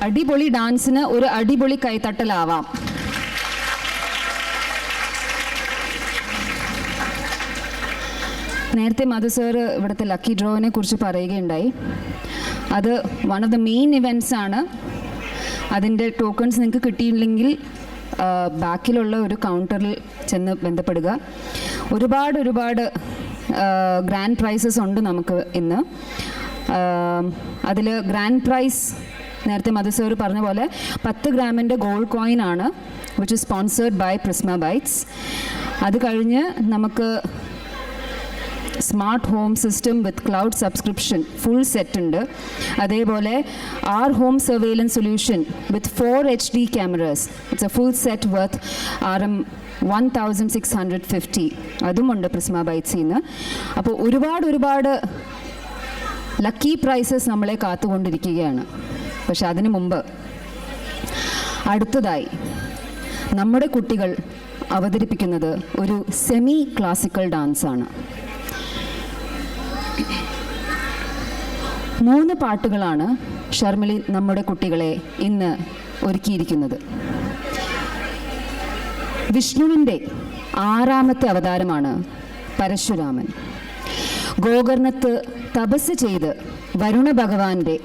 അടിപൊളി ഡാൻസിന് ഒരു അടിപൊളി കൈത്തട്ടലാവാം. നേരത്തെ മധു സാർ ഇവിടുത്തെ ലക്കി ഡ്രോവിനെ കുറിച്ച് പറയുകയുണ്ടായി. അത് one of the main events ആണ്. അതിൻ്റെ ടോക്കൺസ് നിങ്ങൾക്ക് കിട്ടിയില്ലെങ്കിൽ ബാക്കിലുള്ള ഒരു കൗണ്ടറിൽ ചെന്ന് ബന്ധപ്പെടുക. ഒരുപാട് ഗ്രാൻഡ് പ്രൈസസ് ഉണ്ട് നമുക്ക് ഇന്ന്. അതിൽ ഗ്രാൻഡ് പ്രൈസ് നേരത്തെ മധു സാർ പറഞ്ഞ പോലെ 10 ഗ്രാമിൻ്റെ ഗോൾഡ് കോയിൻ ആണ്, which is sponsored by Prisma Bytes. അത് കഴിഞ്ഞ് നമുക്ക് smart home system with cloud subscription full set ഉണ്ട്. അതേപോലെ our home surveillance solution with 4 HD cameras, it's a full set worth RM 1650. അതുമുണ്ട് പ്രിസ്മ ബൈറ്റ്സിൽ നിന്ന്. അപ്പോൾ ഒരുപാട് ലക്കി പ്രൈസസ് നമ്മളെ കാത്തുകൊണ്ടിരിക്കുകയാണ്. പക്ഷെ അതിനു മുമ്പ് അടുത്തതായി നമ്മുടെ കുട്ടികൾ അവതരിപ്പിക്കുന്നത് ഒരു സെമി ക്ലാസിക്കൽ ഡാൻസാണ്. 3 പാട്ടുകളാണ് ഷർമിളി നമ്മുടെ കുട്ടികളെ ഇന്ന് ഒരുക്കിയിരിക്കുന്നത്. വിഷ്ണുവിൻ്റെ 6ാമത്തെ അവതാരമാണ് പരശുരാമൻ. ഗോകർണത്ത് തപസ് ചെയ്ത് വരുണ ഭഗവാന്റെ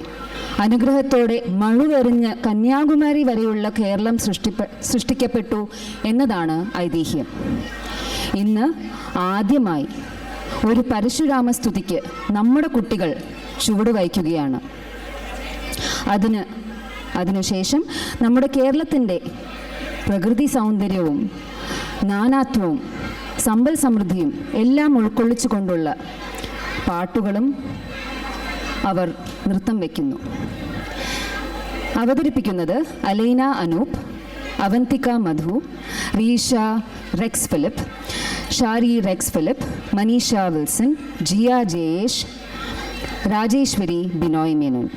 അനുഗ്രഹത്തോടെ മഴുവെറിഞ്ഞ് കന്യാകുമാരി വരെയുള്ള കേരളം സൃഷ്ടിക്കപ്പെട്ടു എന്നതാണ് ഐതിഹ്യം. ഇന്ന് ആദ്യമായി ഒരു പരശുരാമ സ്തുതിക്ക് നമ്മുടെ കുട്ടികൾ ചുവടുവയ്ക്കുകയാണ്. അതിനുശേഷം നമ്മുടെ കേരളത്തിൻ്റെ പ്രകൃതി സൗന്ദര്യവും നാനാത്വവും സമ്പൽ സമൃദ്ധിയും എല്ലാം ഉൾക്കൊള്ളിച്ചുകൊണ്ടുള്ള പാട്ടുകളും അവർ നൃത്തം വയ്ക്കുന്നു. അവതരിപ്പിക്കുന്നത് Alaina Anoop, Avanthika Madhu, Reesha Rex Philip, Shari Rex Philip, Manisha Wilson, Jiya Jayesh, Rajeshwari Binoy Menon.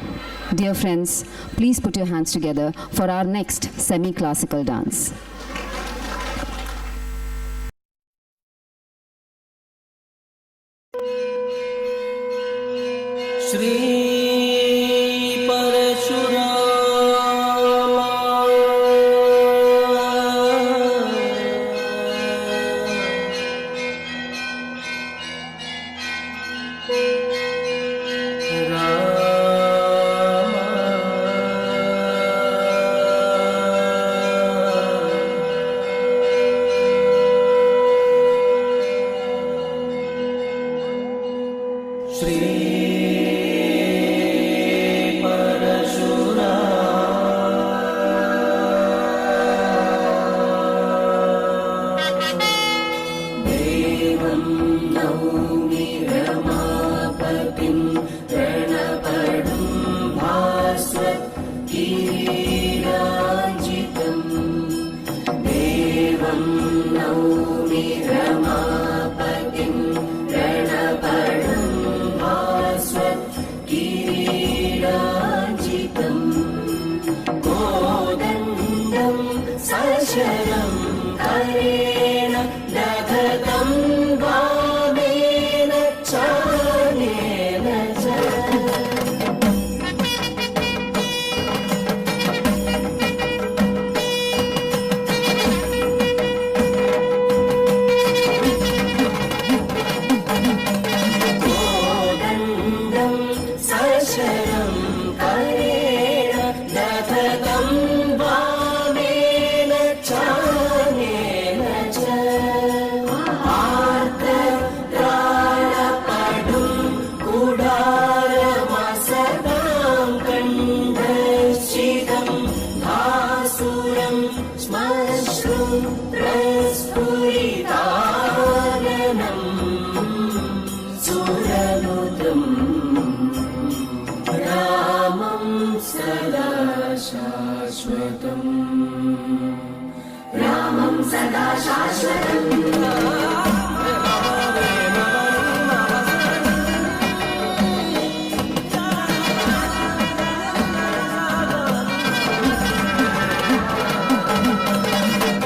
Dear friends, please put your hands together for our next semi-classical dance. Shri Parashurama Shri शाश्वतं करेण दधतं वामेन चानेन च सशरं करेण दधतं वामेन चानेन च आर्तत्राणपटुं कुडारमसदां कण्ठश्चितं भासुरं श्मश्रुं प्रस्फुरिताननं सुरनुतम् रामं सदा शाश्वतम् रामं सदा शाश्वतम्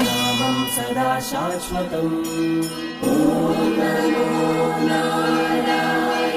रामं सदा शाश्वतम् ॐ नमो नारायणाय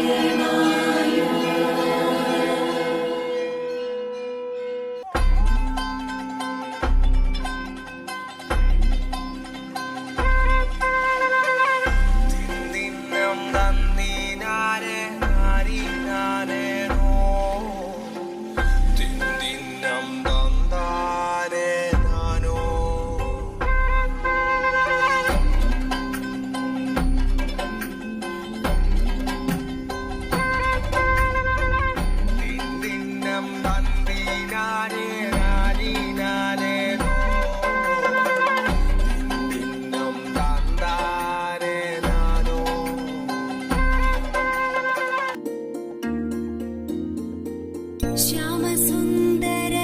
श्यामसुन्दर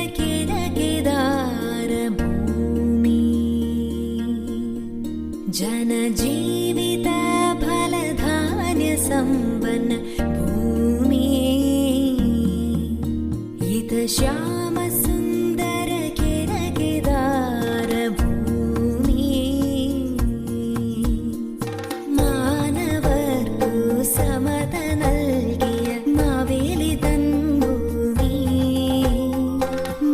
केदारभूमि जनजीवित फलधान्यसम्पन्न भूमि इत श्यामसुन्दर केदारभूमि मानवर्कु समत നൽകിയ മാവേലി തൻ ഭൂമി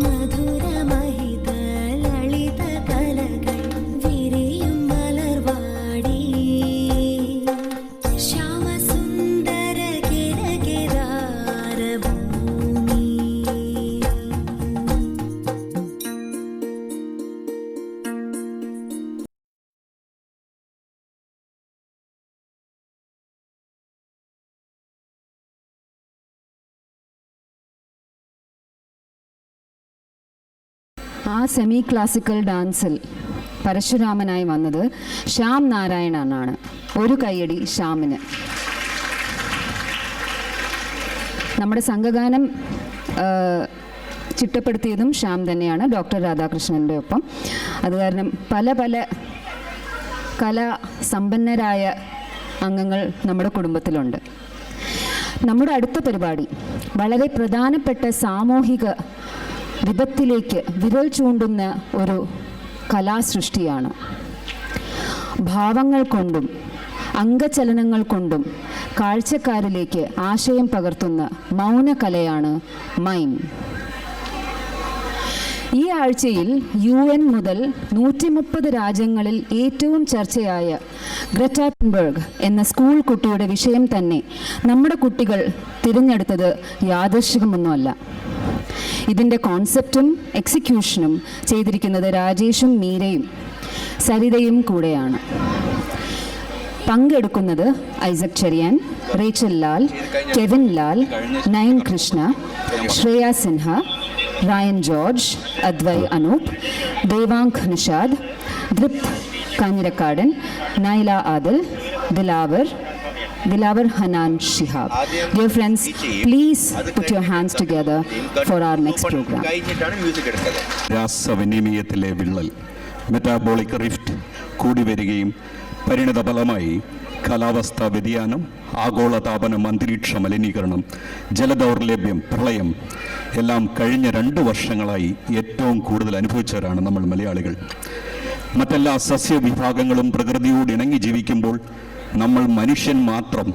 മധുരമഹിത ലളിത കലകൾ വിരിയും മലർവാടി ശ്യാമസുന്ദര കേദാരഭൂമി ആ സെമി ക്ലാസിക്കൽ ഡാൻസിൽ പരശുരാമനായി വന്നത് ശ്യാം നാരായണനാണ്. ഒരു കയ്യടി ശ്യാമിന്. നമ്മുടെ സംഘഗാനം ചിട്ടപ്പെടുത്തിയതും ശ്യാം തന്നെയാണ്, ഡോക്ടർ രാധാകൃഷ്ണൻ്റെ ഒപ്പം. അത് കാരണം പല പല കലാസമ്പന്നരായ അംഗങ്ങൾ നമ്മുടെ കുടുംബത്തിലുണ്ട്. നമ്മുടെ അടുത്ത പരിപാടി വളരെ പ്രധാനപ്പെട്ട സാമൂഹിക വിപത്തിലേക്ക് വിരൽ ചൂണ്ടുന്ന ഒരു കലാസൃഷ്ടിയാണ്. ഭാവങ്ങൾ കൊണ്ടും അംഗചലനങ്ങൾ കൊണ്ടും കാഴ്ചക്കാരിലേക്ക് ആശയം പകർത്തുന്ന മൗനകലയാണ് മൈം. ഈ ആഴ്ചയിൽ UN മുതൽ 130 രാജ്യങ്ങളിൽ ഏറ്റവും ചർച്ചയായ ഗ്രറ്റ തുൻബെർഗ് എന്ന സ്കൂൾ കുട്ടിയുടെ വിഷയം തന്നെ നമ്മുടെ കുട്ടികൾ തിരഞ്ഞെടുത്തത് യാദൃശ്ചികമൊന്നുമല്ല. ഇതിൻ്റെ കോൺസെപ്റ്റും എക്സിക്യൂഷനും ചെയ്തിരിക്കുന്നത് രാജേഷും മീരയും സരിതയും കൂടെയാണ്. പങ്കെടുക്കുന്നത് Isaac Cherian, Rachel Lal, Kevin Lal, Nayan Krishna, Shreya Sinha, Ryan George, Advai Anoop, Devank Nishad, Dript Kanjirakkadan, Naila Adil, Dilavar Hanan Shihab. Dear friends, please put your hands together for our next program. രാസവിനിമയത്തിലെ വിള്ളൽ, മെറ്റാബോളിക് റിഫ്റ്റ് കൂടി വരികയും പരിണിത ഫലമായി കാലാവസ്ഥാ വ്യതിയാനം, ആഗോളതാപനം, അന്തരീക്ഷ മലിനീകരണം, ജലദൗർലഭ്യം, പ്രളയം എല്ലാം കഴിഞ്ഞ 2 വർഷങ്ങളായി ഏറ്റവും കൂടുതൽ അനുഭവിച്ചവരാണ് നമ്മൾ മലയാളികൾ. മറ്റെല്ലാ സസ്യവിഭാഗങ്ങളും പ്രകൃതിയോട് ഇണങ്ങി ജീവിക്കുമ്പോൾ നമ്മൾ മനുഷ്യൻ മാത്രം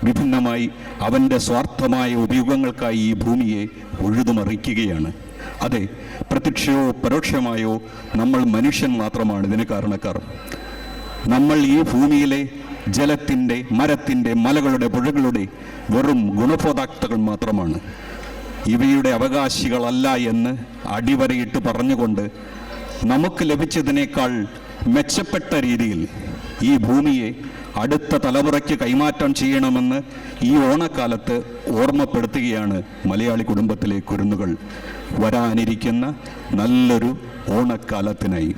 വിഭിന്നമായി അവൻ്റെ സ്വാർത്ഥമായ ഉപയോഗങ്ങൾക്കായി ഈ ഭൂമിയെ ഉഴുതുമറിക്കുകയാണ്. അതെ, പ്രത്യക്ഷയോ പരോക്ഷമായോ നമ്മൾ മനുഷ്യൻ മാത്രമാണ് ഇതിന് കാരണക്കാർ. നമ്മൾ ഈ ഭൂമിയിലെ ജലത്തിൻ്റെ, മരത്തിൻ്റെ, മലകളുടെ, പുഴകളുടെ വെറും ഗുണഭോക്താക്കൾ മാത്രമാണ്. ഇവയുടെ അവകാശികളല്ല എന്ന് അടിവരയിട്ട് പറഞ്ഞുകൊണ്ട് നമുക്ക് ലഭിച്ചതിനേക്കാൾ മെച്ചപ്പെട്ട രീതിയിൽ ഈ ഭൂമിയെ അടുത്ത തലമുറയ്ക്ക് കൈമാറ്റം ചെയ്യണമെന്ന് ഈ ഓണക്കാലത്ത് ഓർമ്മപ്പെടുത്തുകയാണ് മലയാളി കുടുംബത്തിലെ കുരുന്നുകൾ വരാനിരിക്കുന്ന നല്ലൊരു ഓണക്കാലത്തിനായി.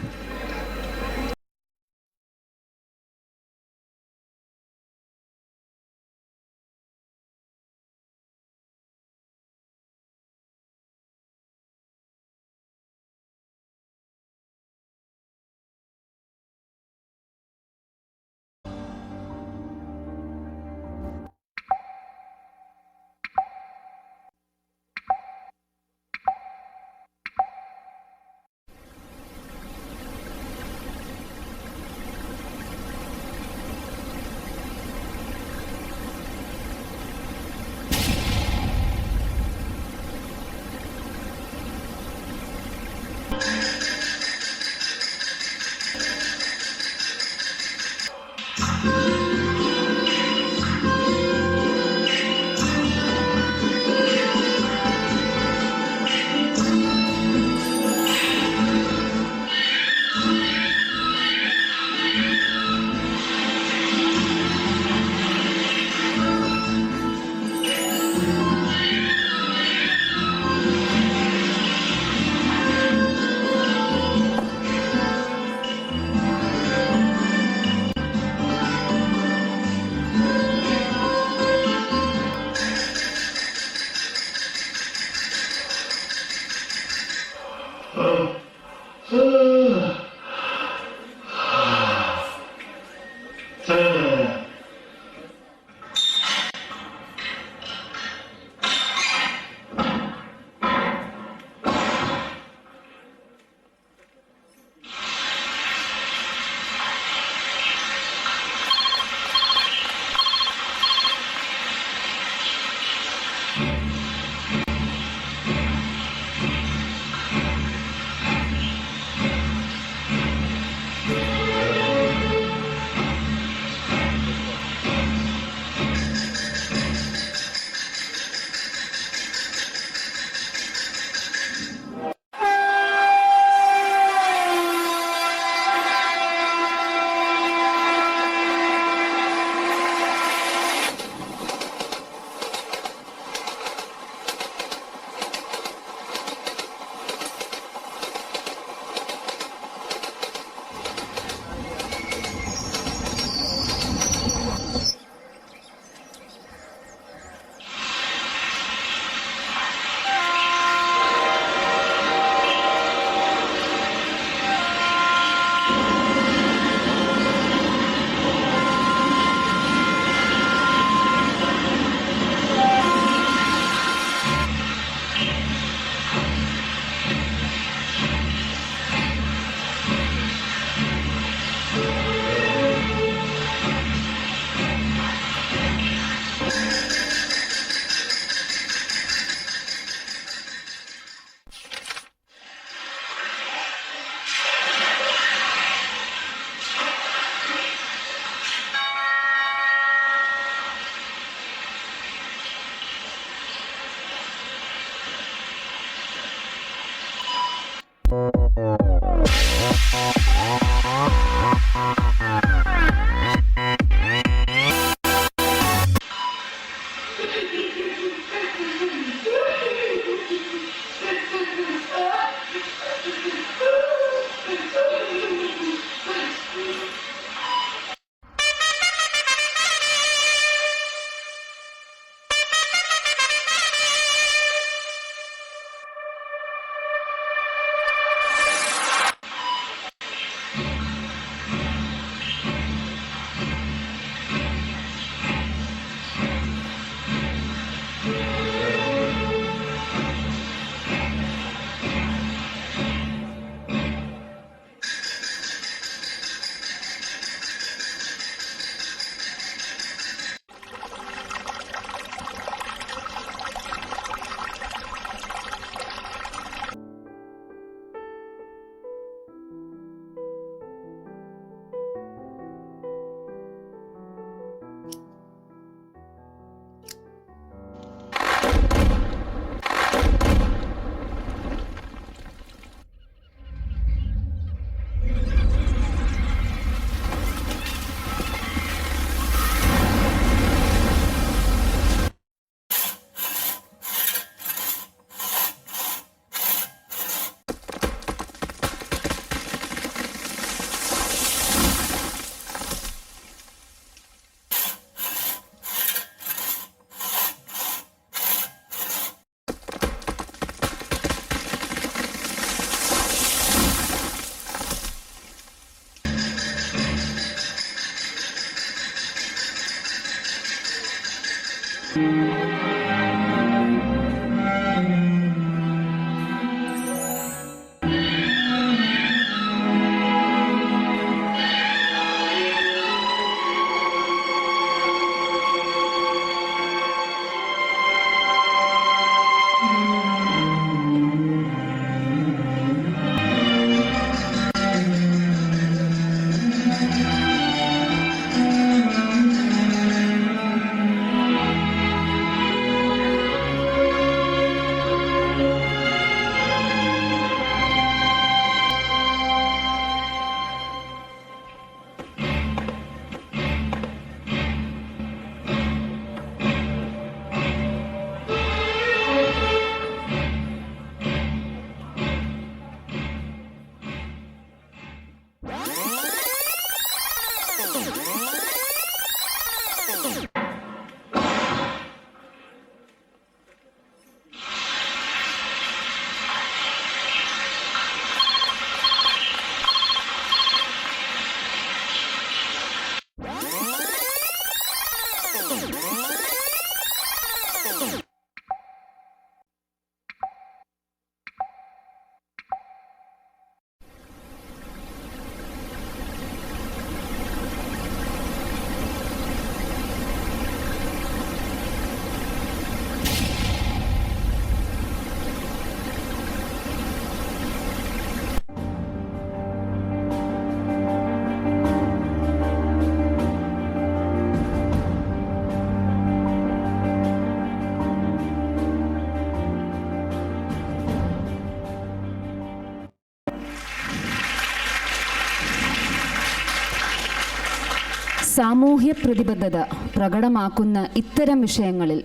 സാമൂഹ്യ പ്രതിബദ്ധത പ്രകടമാക്കുന്ന ഇത്തരം വിഷയങ്ങളിൽ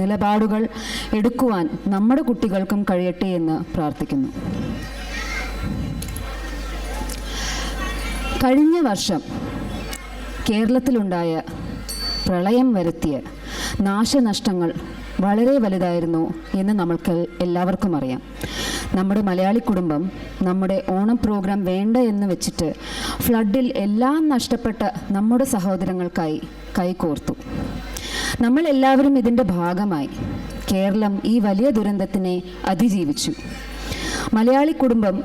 നിലപാടുകൾ എടുക്കുവാൻ നമ്മുടെ കുട്ടികൾക്കും കഴിയട്ടെ എന്ന് പ്രാർത്ഥിക്കുന്നു. കഴിഞ്ഞ വർഷം കേരളത്തിലുണ്ടായ പ്രളയം വരുത്തിയ നാശനഷ്ടങ്ങൾ വളരെ വലുതായിരുന്നു എന്ന് നമ്മൾക്ക് എല്ലാവർക്കും അറിയാം. നമ്മുടെ മലയാളി കുടുംബം നമ്മുടെ ഓണം പ്രോഗ്രാം വേണ്ട എന്ന് വെച്ചിട്ട് ഫ്ലഡിൽ എല്ലാം നഷ്ടപ്പെട്ട നമ്മുടെ സഹോദരങ്ങൾക്കായി കൈകോർത്തു. നമ്മളെല്ലാവരും ഇതിൻ്റെ ഭാഗമായി കേരളം ഈ വലിയ ദുരന്തത്തിനെ അതിജീവിച്ചു. മലയാളി കുടുംബം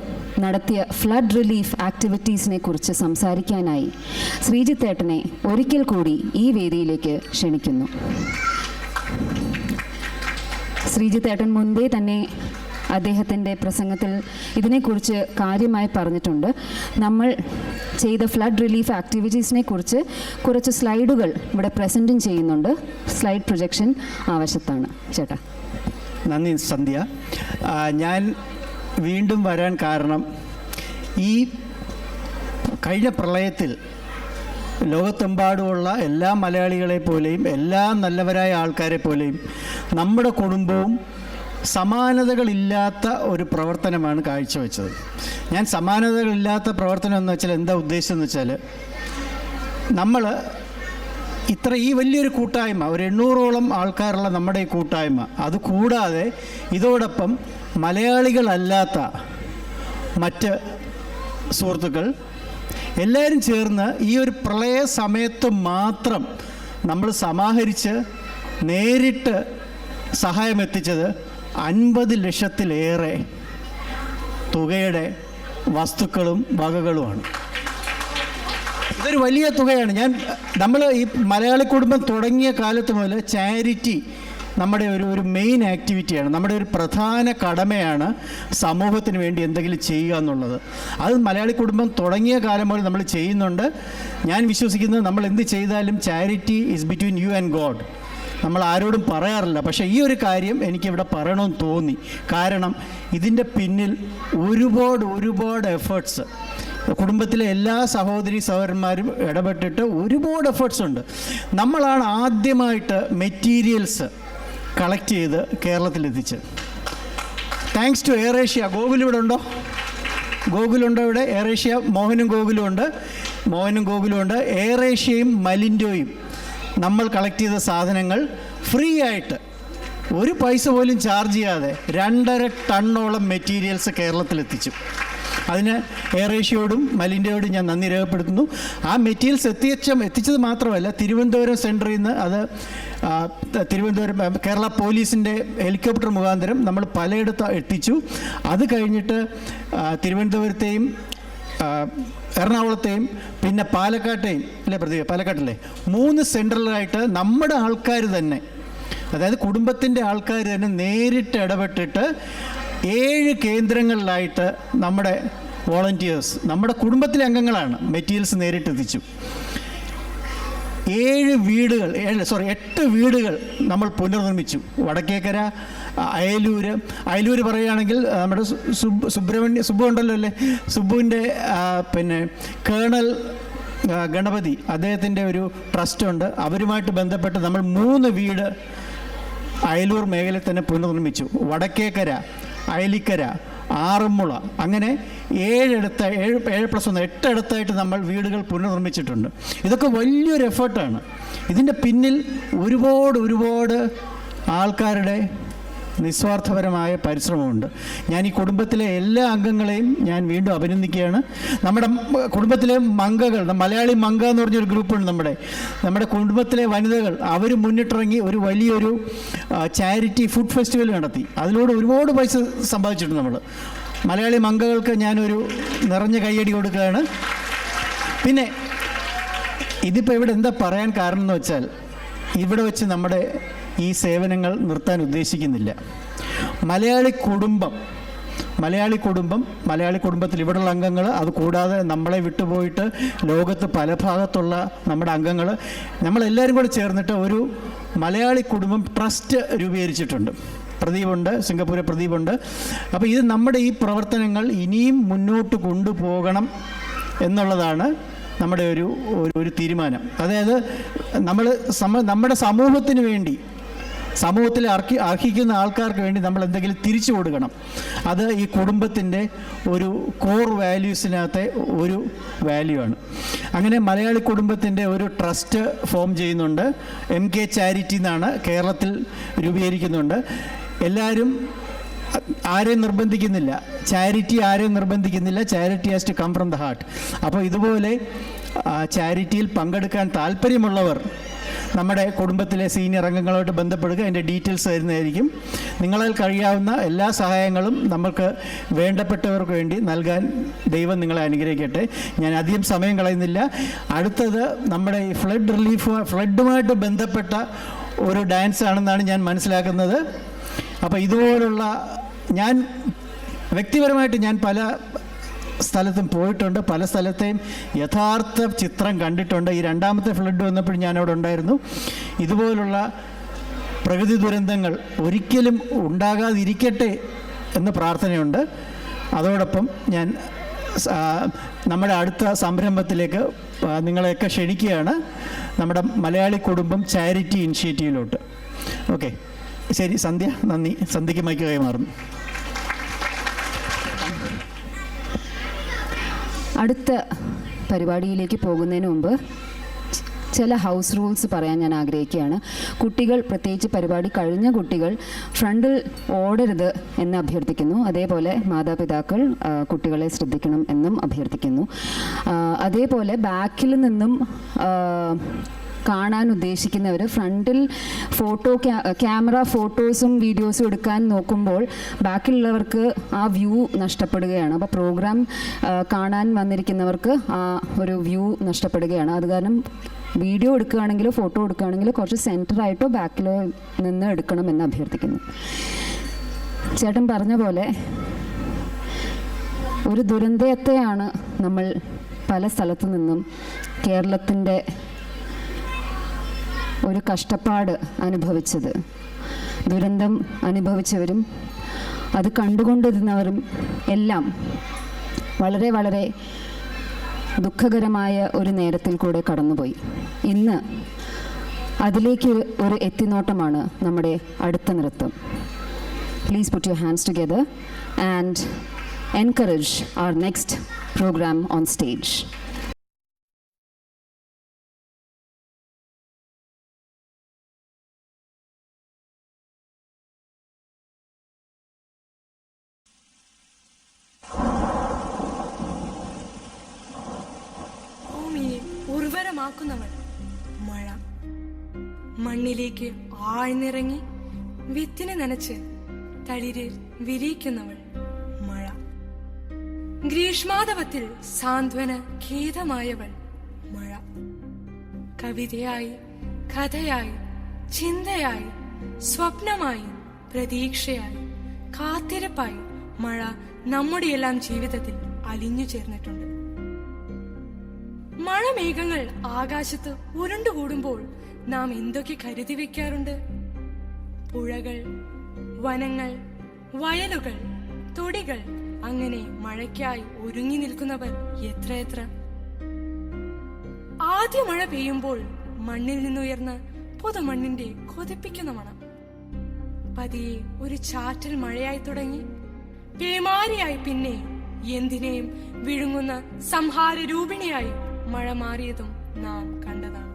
നടത്തിയ ഫ്ലഡ് റിലീഫ് ആക്ടിവിറ്റീസിനെ കുറിച്ച് സംസാരിക്കാനായി ശ്രീജിത്തേട്ടനെ ഒരിക്കൽ കൂടി ഈ വേദിയിലേക്ക് ക്ഷണിക്കുന്നു. ശ്രീജിത്തേട്ടൻ മുൻപേ തന്നെ അദ്ദേഹത്തിൻ്റെ പ്രസംഗത്തിൽ ഇതിനെക്കുറിച്ച് കാര്യമായി പറഞ്ഞിട്ടുണ്ട്. നമ്മൾ ചെയ്ത ഫ്ലഡ് റിലീഫ് ആക്ടിവിറ്റീസിനെ കുറിച്ച് കുറച്ച് സ്ലൈഡുകൾ ഇവിടെ പ്രസൻറ്റും ചെയ്യുന്നുണ്ട്. സ്ലൈഡ് പ്രൊജക്ഷൻ ആവശ്യത്താണ്. ചേട്ടാ. നന്ദി സന്ധ്യ. ഞാൻ വീണ്ടും വരാൻ കാരണം ഈ കഴിഞ്ഞ പ്രളയത്തിൽ ലോകത്തെമ്പാടുമുള്ള എല്ലാ മലയാളികളെ പോലെയും എല്ലാ നല്ലവരായ ആൾക്കാരെ പോലെയും നമ്മുടെ കുടുംബവും സമാനതകളില്ലാത്ത ഒരു പ്രവർത്തനമാണ് കാഴ്ചവെച്ചത്. ഞാൻ സമാനതകളില്ലാത്ത പ്രവർത്തനം എന്ന് വെച്ചാൽ എന്താ ഉദ്ദേശം എന്ന് വെച്ചാൽ, നമ്മൾ ഈ വലിയൊരു കൂട്ടായ്മ, ഒരു 800ഓളം ആൾക്കാരുള്ള നമ്മുടെ ഈ കൂട്ടായ്മ, അതുകൂടാതെ ഇതോടൊപ്പം മലയാളികളല്ലാത്ത മറ്റ് സുഹൃത്തുക്കൾ എല്ലാവരും ചേർന്ന് ഈ ഒരു പ്രളയ സമയത്ത് മാത്രം നമ്മൾ സമാഹരിച്ച് നേരിട്ട് സഹായം എത്തിച്ചത് 50 ലക്ഷത്തിലേറെ തുകയുടെ വസ്തുക്കളും വകകളുമാണ്. ഇതൊരു വലിയ തുകയാണ്. നമ്മൾ ഈ മലയാളി കുടുംബം തുടങ്ങിയ കാലത്ത് മുതൽ ചാരിറ്റി നമ്മുടെ ഒരു മെയിൻ ആക്ടിവിറ്റിയാണ്. നമ്മുടെ ഒരു പ്രധാന കടമയാണ് സമൂഹത്തിന് വേണ്ടി എന്തെങ്കിലും ചെയ്യുക എന്നുള്ളത്. അത് മലയാളി കുടുംബം തുടങ്ങിയ കാലം മുതൽ നമ്മൾ ചെയ്യുന്നുണ്ട്. ഞാൻ വിശ്വസിക്കുന്നത് നമ്മൾ എന്ത് ചെയ്താലും charity is between you and God. നമ്മൾ ആരോടും പറയാറില്ല, പക്ഷേ ഈ ഒരു കാര്യം എനിക്കിവിടെ പറയണമെന്ന് തോന്നി. കാരണം ഇതിൻ്റെ പിന്നിൽ ഒരുപാട് എഫേർട്സ് കുടുംബത്തിലെ എല്ലാ സഹോദരി സഹോദരന്മാരും ഇടപെട്ടിട്ട് ഒരുപാട് എഫേർട്സ് ഉണ്ട്. നമ്മളാണ് ആദ്യമായിട്ട് മെറ്റീരിയൽസ് കളക്ട് ചെയ്ത് കേരളത്തിലെത്തിച്ച്. Thanks to Air Asia. Gokul ഇവിടെ ഉണ്ടോ? ഗോകുലുണ്ടോ ഇവിടെ? എയർ ഏഷ്യ മോഹനും ഗോകുലും ഉണ്ട്. എയർ ഏഷ്യയും മലിൻഡോയും നമ്മൾ കളക്ട് ചെയ്ത സാധനങ്ങൾ ഫ്രീ ആയിട്ട് ഒരു പൈസ പോലും ചാർജ് ചെയ്യാതെ 2.5 ടണ്ണോളം മെറ്റീരിയൽസ് കേരളത്തിലെത്തിച്ചു. അതിന് എയർ ഏഷ്യയോടും മലിൻ്റെയോടും ഞാൻ നന്ദി രേഖപ്പെടുത്തുന്നു. ആ മെറ്റീരിയൽസ് എത്തിച്ചത് മാത്രമല്ല, തിരുവനന്തപുരം സെൻറ്ററിൽ നിന്ന് അത് തിരുവനന്തപുരം കേരള പോലീസിൻ്റെ ഹെലികോപ്റ്റർ മുഖാന്തരം നമ്മൾ പലയിടത്ത് എത്തിച്ചു. അത് കഴിഞ്ഞിട്ട് തിരുവനന്തപുരത്തെയും എറണാകുളത്തെയും പിന്നെ പാലക്കാട്ടെയും പാലക്കാട്ടല്ലേ 3 സെൻറ്ററിലായിട്ട് നമ്മുടെ ആൾക്കാർ തന്നെ, അതായത് കുടുംബത്തിൻ്റെ ആൾക്കാർ തന്നെ നേരിട്ട് ഇടപെട്ടിട്ട് 7 കേന്ദ്രങ്ങളിലായിട്ട് നമ്മുടെ വോളണ്ടിയേഴ്സ്, നമ്മുടെ കുടുംബത്തിലെ അംഗങ്ങളാണ്, മെറ്റീരിയൽസ് നേരിട്ടെത്തിച്ചു. 8 വീടുകൾ നമ്മൾ പുനർനിർമ്മിച്ചു. വടക്കേക്കര, അയലൂർ പറയുകയാണെങ്കിൽ നമ്മുടെ സുബ്ബു ഉണ്ടല്ലോ അല്ലേ, സുബ്ബുവിൻ്റെ പിന്നെ കേണൽ ഗണപതി അദ്ദേഹത്തിൻ്റെ ഒരു ട്രസ്റ്റുണ്ട്. അവരുമായിട്ട് ബന്ധപ്പെട്ട് നമ്മൾ 3 വീട് അയലൂർ മേഖലയിൽ തന്നെ പുനർനിർമ്മിച്ചു. വടക്കേക്കര, അയലിക്കര, ആറന്മുള, അങ്ങനെ 7+1 8 നമ്മൾ വീടുകൾ പുനർനിർമ്മിച്ചിട്ടുണ്ട്. ഇതൊക്കെ വലിയൊരു എഫേർട്ടാണ്. ഇതിൻ്റെ പിന്നിൽ ഒരുപാട് ആൾക്കാരുടെ നിസ്വാർത്ഥപരമായ പരിശ്രമമുണ്ട്. ഞാൻ ഈ കുടുംബത്തിലെ എല്ലാ അംഗങ്ങളെയും ഞാൻ വീണ്ടും അഭിനന്ദിക്കുകയാണ്. നമ്മുടെ കുടുംബത്തിലെ മങ്കകൾ, മലയാളി മങ്ക എന്ന് പറഞ്ഞൊരു ഗ്രൂപ്പുണ്ട്. നമ്മുടെ കുടുംബത്തിലെ വനിതകൾ അവർ മുന്നിട്ടിറങ്ങി ഒരു വലിയൊരു ചാരിറ്റി ഫുഡ് ഫെസ്റ്റിവൽ നടത്തി. അതിലൂടെ ഒരുപാട് പൈസ സമ്പാദിച്ചിട്ടുണ്ട് നമ്മൾ. മലയാളി മങ്കകൾക്ക് ഞാനൊരു നിറഞ്ഞ കയ്യടി കൊടുക്കുകയാണ്. പിന്നെ ഇതിപ്പോൾ ഇവിടെ എന്താ പറയാൻ കാരണം എന്ന് വെച്ചാൽ, ഇവിടെ വെച്ച് നമ്മുടെ ഈ സേവനങ്ങൾ നിർത്താൻ ഉദ്ദേശിക്കുന്നില്ല. മലയാളി കുടുംബത്തിൽ ഇവിടെയുള്ള അംഗങ്ങൾ, അതുകൂടാതെ നമ്മളെ വിട്ടുപോയിട്ട് ലോകത്ത് പല ഭാഗത്തുള്ള നമ്മുടെ അംഗങ്ങൾ, നമ്മളെല്ലാവരും കൂടെ ചേർന്നിട്ട് ഒരു മലയാളി കുടുംബം ട്രസ്റ്റ് രൂപീകരിച്ചിട്ടുണ്ട്. പ്രദീപുണ്ട്, സിംഗപ്പൂരെ പ്രദീപുണ്ട്. അപ്പോൾ ഇത് നമ്മുടെ ഈ പ്രവർത്തനങ്ങൾ ഇനിയും മുന്നോട്ട് കൊണ്ടുപോകണം എന്നുള്ളതാണ് നമ്മുടെ ഒരു തീരുമാനം. അതായത് നമ്മുടെ സമൂഹത്തിന് വേണ്ടി, സമൂഹത്തിൽ അർഹിക്കുന്ന ആൾക്കാർക്ക് വേണ്ടി നമ്മൾ എന്തെങ്കിലും തിരിച്ചു കൊടുക്കണം. അത് ഈ കുടുംബത്തിൻ്റെ ഒരു കോർ വാല്യൂസിനകത്തെ ഒരു വാല്യൂ ആണ്. അങ്ങനെ മലയാളി കുടുംബത്തിൻ്റെ ഒരു ട്രസ്റ്റ് ഫോം ചെയ്യുന്നുണ്ട്. MK ചാരിറ്റി എന്നാണ് കേരളത്തിൽ രൂപീകരിക്കുന്നുണ്ട്. എല്ലാവരും ആരെയും നിർബന്ധിക്കുന്നില്ല, ആരെയും നിർബന്ധിക്കുന്നില്ല. Charity has to come from the heart. അപ്പോൾ ഇതുപോലെ ചാരിറ്റിയിൽ പങ്കെടുക്കാൻ താല്പര്യമുള്ളവർ നമ്മുടെ കുടുംബത്തിലെ സീനിയർ അംഗങ്ങളോട് ബന്ധപ്പെടുക. അതിൻ്റെ ഡീറ്റെയിൽസ് തരുന്നതായിരിക്കും. നിങ്ങളാൽ കഴിയാവുന്ന എല്ലാ സഹായങ്ങളും നമുക്ക് വേണ്ടപ്പെട്ടവർക്ക് വേണ്ടി നൽകാൻ ദൈവം നിങ്ങളെ അനുഗ്രഹിക്കട്ടെ. ഞാൻ അധികം സമയം കളയുന്നില്ല. അടുത്തത് നമ്മുടെ ഈ ഫ്ലഡുമായിട്ട് ബന്ധപ്പെട്ട ഒരു ഡാൻസ് ആണെന്നാണ് ഞാൻ മനസ്സിലാക്കുന്നത്. അപ്പോൾ ഇതുപോലുള്ള ഞാൻ വ്യക്തിപരമായിട്ട് ഞാൻ പല സ്ഥലത്തും പോയിട്ടുണ്ട്, പല സ്ഥലത്തെയും യഥാർത്ഥ ചിത്രം കണ്ടിട്ടുണ്ട്. ഈ രണ്ടാമത്തെ ഫ്ലഡ് വന്നപ്പോൾ ഞാനവിടെ ഉണ്ടായിരുന്നു. ഇതുപോലുള്ള പ്രകൃതി ദുരന്തങ്ങൾ ഒരിക്കലും ഉണ്ടാകാതിരിക്കട്ടെ എന്ന് പ്രാർത്ഥനയുണ്ട്. അതോടൊപ്പം ഞാൻ നമ്മുടെ അടുത്ത സംരംഭത്തിലേക്ക് നിങ്ങളെയൊക്കെ ക്ഷണിക്കുകയാണ്, നമ്മുടെ മലയാളി കുടുംബം ചാരിറ്റി ഇനിഷ്യേറ്റീവിലോട്ട്. ഓക്കെ, ശരി. സന്ധ്യ, നന്ദി. സന്ധ്യയ്ക്ക് മൈക്ക് കൈമാറുന്നു. അടുത്ത പരിപാടിയിലേക്ക് പോകുന്നതിന് മുമ്പ് ചില ഹൗസ് റൂൾസ് പറയാൻ ഞാൻ ആഗ്രഹിക്കുകയാണ്. കുട്ടികൾ, പ്രത്യേകിച്ച് പരിപാടി കഴിഞ്ഞ കുട്ടികൾ ഫ്രണ്ടിൽ ഓടരുത് എന്ന് അഭ്യർത്ഥിക്കുന്നു. അതേപോലെ മാതാപിതാക്കൾ കുട്ടികളെ ശ്രദ്ധിക്കണം എന്നും അഭ്യർത്ഥിക്കുന്നു. അതേപോലെ ബാക്കിൽ നിന്നും കാണാൻ ഉദ്ദേശിക്കുന്നവർ ഫ്രണ്ടിൽ ക്യാമറ ഫോട്ടോസും വീഡിയോസും എടുക്കാൻ നോക്കുമ്പോൾ ബാക്കിയുള്ളവർക്ക് ആ വ്യൂ നഷ്ടപ്പെടുകയാണ്. അപ്പോൾ പ്രോഗ്രാം കാണാൻ വന്നിരിക്കുന്നവർക്ക് ആ ഒരു വ്യൂ നഷ്ടപ്പെടുകയാണ്. അത് കാരണം വീഡിയോ എടുക്കുകയാണെങ്കിലോ ഫോട്ടോ എടുക്കുകയാണെങ്കിലോ കുറച്ച് സെൻറ്ററായിട്ടോ ബാക്കിലോ നിന്ന് എടുക്കണമെന്ന് അഭ്യർത്ഥിക്കുന്നു. ചേട്ടൻ പറഞ്ഞ പോലെ ഒരു ദുരന്തത്തെയാണ് നമ്മൾ പല സ്ഥലത്തു നിന്നും കേരളത്തിൻ്റെ ഒരു കഷ്ടപ്പാട് അനുഭവിച്ചത്. ദുരന്തം അനുഭവിച്ചവരും അത് കണ്ടുകൊണ്ടിരുന്നവരും എല്ലാം വളരെ വളരെ ദുഃഖകരമായ ഒരു നേരത്തിൽ കൂടെ കടന്നുപോയി. ഇന്ന് അതിലേക്ക് ഒരു എത്തിനോട്ടമാണ് നമ്മുടെ അടുത്ത നൃത്തം. Please put your hands together and encourage our next programme on stage. ഉർവരമാക്കുന്നവൾ മഴ, മണ്ണിലേക്ക് ആഴ്ന്നിറങ്ങി വിത്തിനെ നനച്ച് തളിരിൽ വിരിയിക്കുന്നവൾ മഴ, ഗ്രീഷ്മാതപത്തിൽ സാന്ത്വന ഖേദമായവൾ മഴ, കവിതയായി, കഥയായി, ചിന്തയായി, സ്വപ്നമായി, പ്രതീക്ഷയായി, കാത്തിരിപ്പായി മഴ നമ്മുടെയെല്ലാം ജീവിതത്തിൽ അലിഞ്ഞു ചേർന്നിട്ടുണ്ട്. മഴമേഘങ്ങൾ ആകാശത്ത് ഉരുണ്ടുകൂടുമ്പോൾ നാം എന്തൊക്കെ കരുതി വെക്കാറുണ്ട്? പുഴകൾ, വനങ്ങൾ, വയലുകൾ, തൊടികൾ, അങ്ങനെ മഴയ്ക്കായി ഒരുങ്ങി നിൽക്കുന്നവർ എത്രയെത്ര. ആദ്യ മഴ പെയ്യുമ്പോൾ മണ്ണിൽ നിന്നുയർന്ന പുതുമണ്ണിന്റെ കൊതിപ്പിക്കുന്ന മണം പതിയെ ഒരു ചാറ്റൽ മഴയായി തുടങ്ങി, പേമാരിയായി, പിന്നെ എന്തിനേയും വിഴുങ്ങുന്ന സംഹാര രൂപിണിയായി മഴ മാറിയതും നാം കണ്ടതാണ്.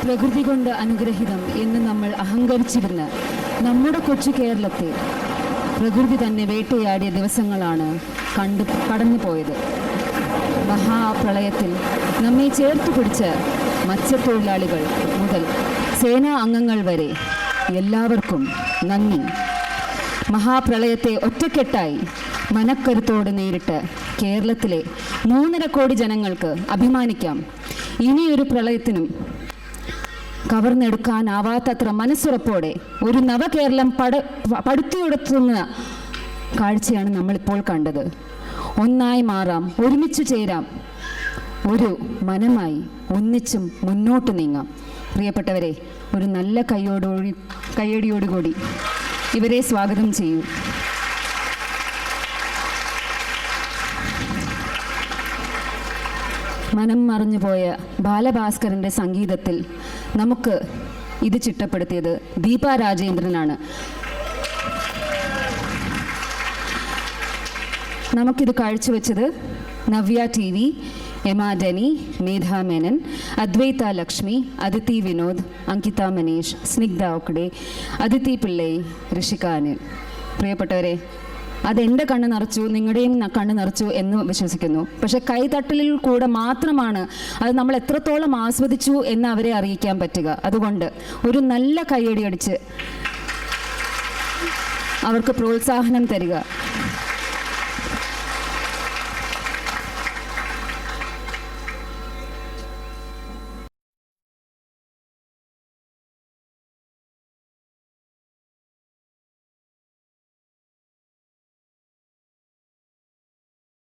പ്രകൃതി കൊണ്ട് അനുഗ്രഹിതം എന്ന് നമ്മൾ അഹങ്കരിച്ചിരുന്ന നമ്മുടെ കൊച്ചു കേരളത്തെ പ്രകൃതി തന്നെ വേട്ടയാടിയ ദിവസങ്ങളാണ് കടന്നു പോയത്. മഹാപ്രളയത്തിൽ നമ്മെ ചേർത്ത് പിടിച്ച മത്സ്യത്തൊഴിലാളികൾ മുതൽ സേനാ അംഗങ്ങൾ വരെ എല്ലാവർക്കും നന്ദി. മഹാപ്രളയത്തെ ഒറ്റക്കെട്ടായി മനക്കരുത്തോടെ നേരിട്ട് കേരളത്തിലെ 3.5 കോടി ജനങ്ങൾക്ക് അഭിമാനിക്കാം. ഇനിയൊരു പ്രളയത്തിനും കവർന്നെടുക്കാനാവാത്തത്ര മനസ്സുറപ്പോടെ ഒരു നവകേരളം പടുത്തുയർത്തുന്ന കാഴ്ചയാണ് നമ്മളിപ്പോൾ കണ്ടത്. ഒന്നായി മാറാം, ഒരുമിച്ച് ചേരാം, ഒരു മനമായി ഒന്നിച്ചും മുന്നോട്ട് നീങ്ങാം. പ്രിയപ്പെട്ടവരെ, ഒരു നല്ല കയ്യടിയോടുകൂടി ഇവരെ സ്വാഗതം ചെയ്യൂ. മനം മറഞ്ഞുപോയ ബാലഭാസ്കറിൻ്റെ സംഗീതത്തിൽ നമുക്ക് ഇത് ചിട്ടപ്പെടുത്തിയത് ദീപ രാജേന്ദ്രനാണ്. നമുക്കിത് കാഴ്ചവെച്ചത് നവ്യ ടി വി, എമാ ഡെനി, മേധ മേനൻ, അദ്വൈത ലക്ഷ്മി, അദിതി വിനോദ്, അങ്കിത മനീഷ്, സ്നിഗ്ധ ഒക്കടെ, അദിതി പിള്ളൈ, ഋഷിക അനിൽ. പ്രിയപ്പെട്ടവരെ, അതെൻ്റെ കണ്ണ് നിറച്ചു, നിങ്ങളുടെയും കണ്ണ് നിറച്ചു എന്ന് വിശ്വസിക്കുന്നു. പക്ഷെ കൈതട്ടലിൽ കൂടെ മാത്രമാണ് അത് നമ്മൾ എത്രത്തോളം ആസ്വദിച്ചു എന്ന് അവരെ അറിയിക്കാൻ പറ്റുക. അതുകൊണ്ട് ഒരു നല്ല കയ്യടി അടിച്ച് അവർക്ക് പ്രോത്സാഹനം തരിക.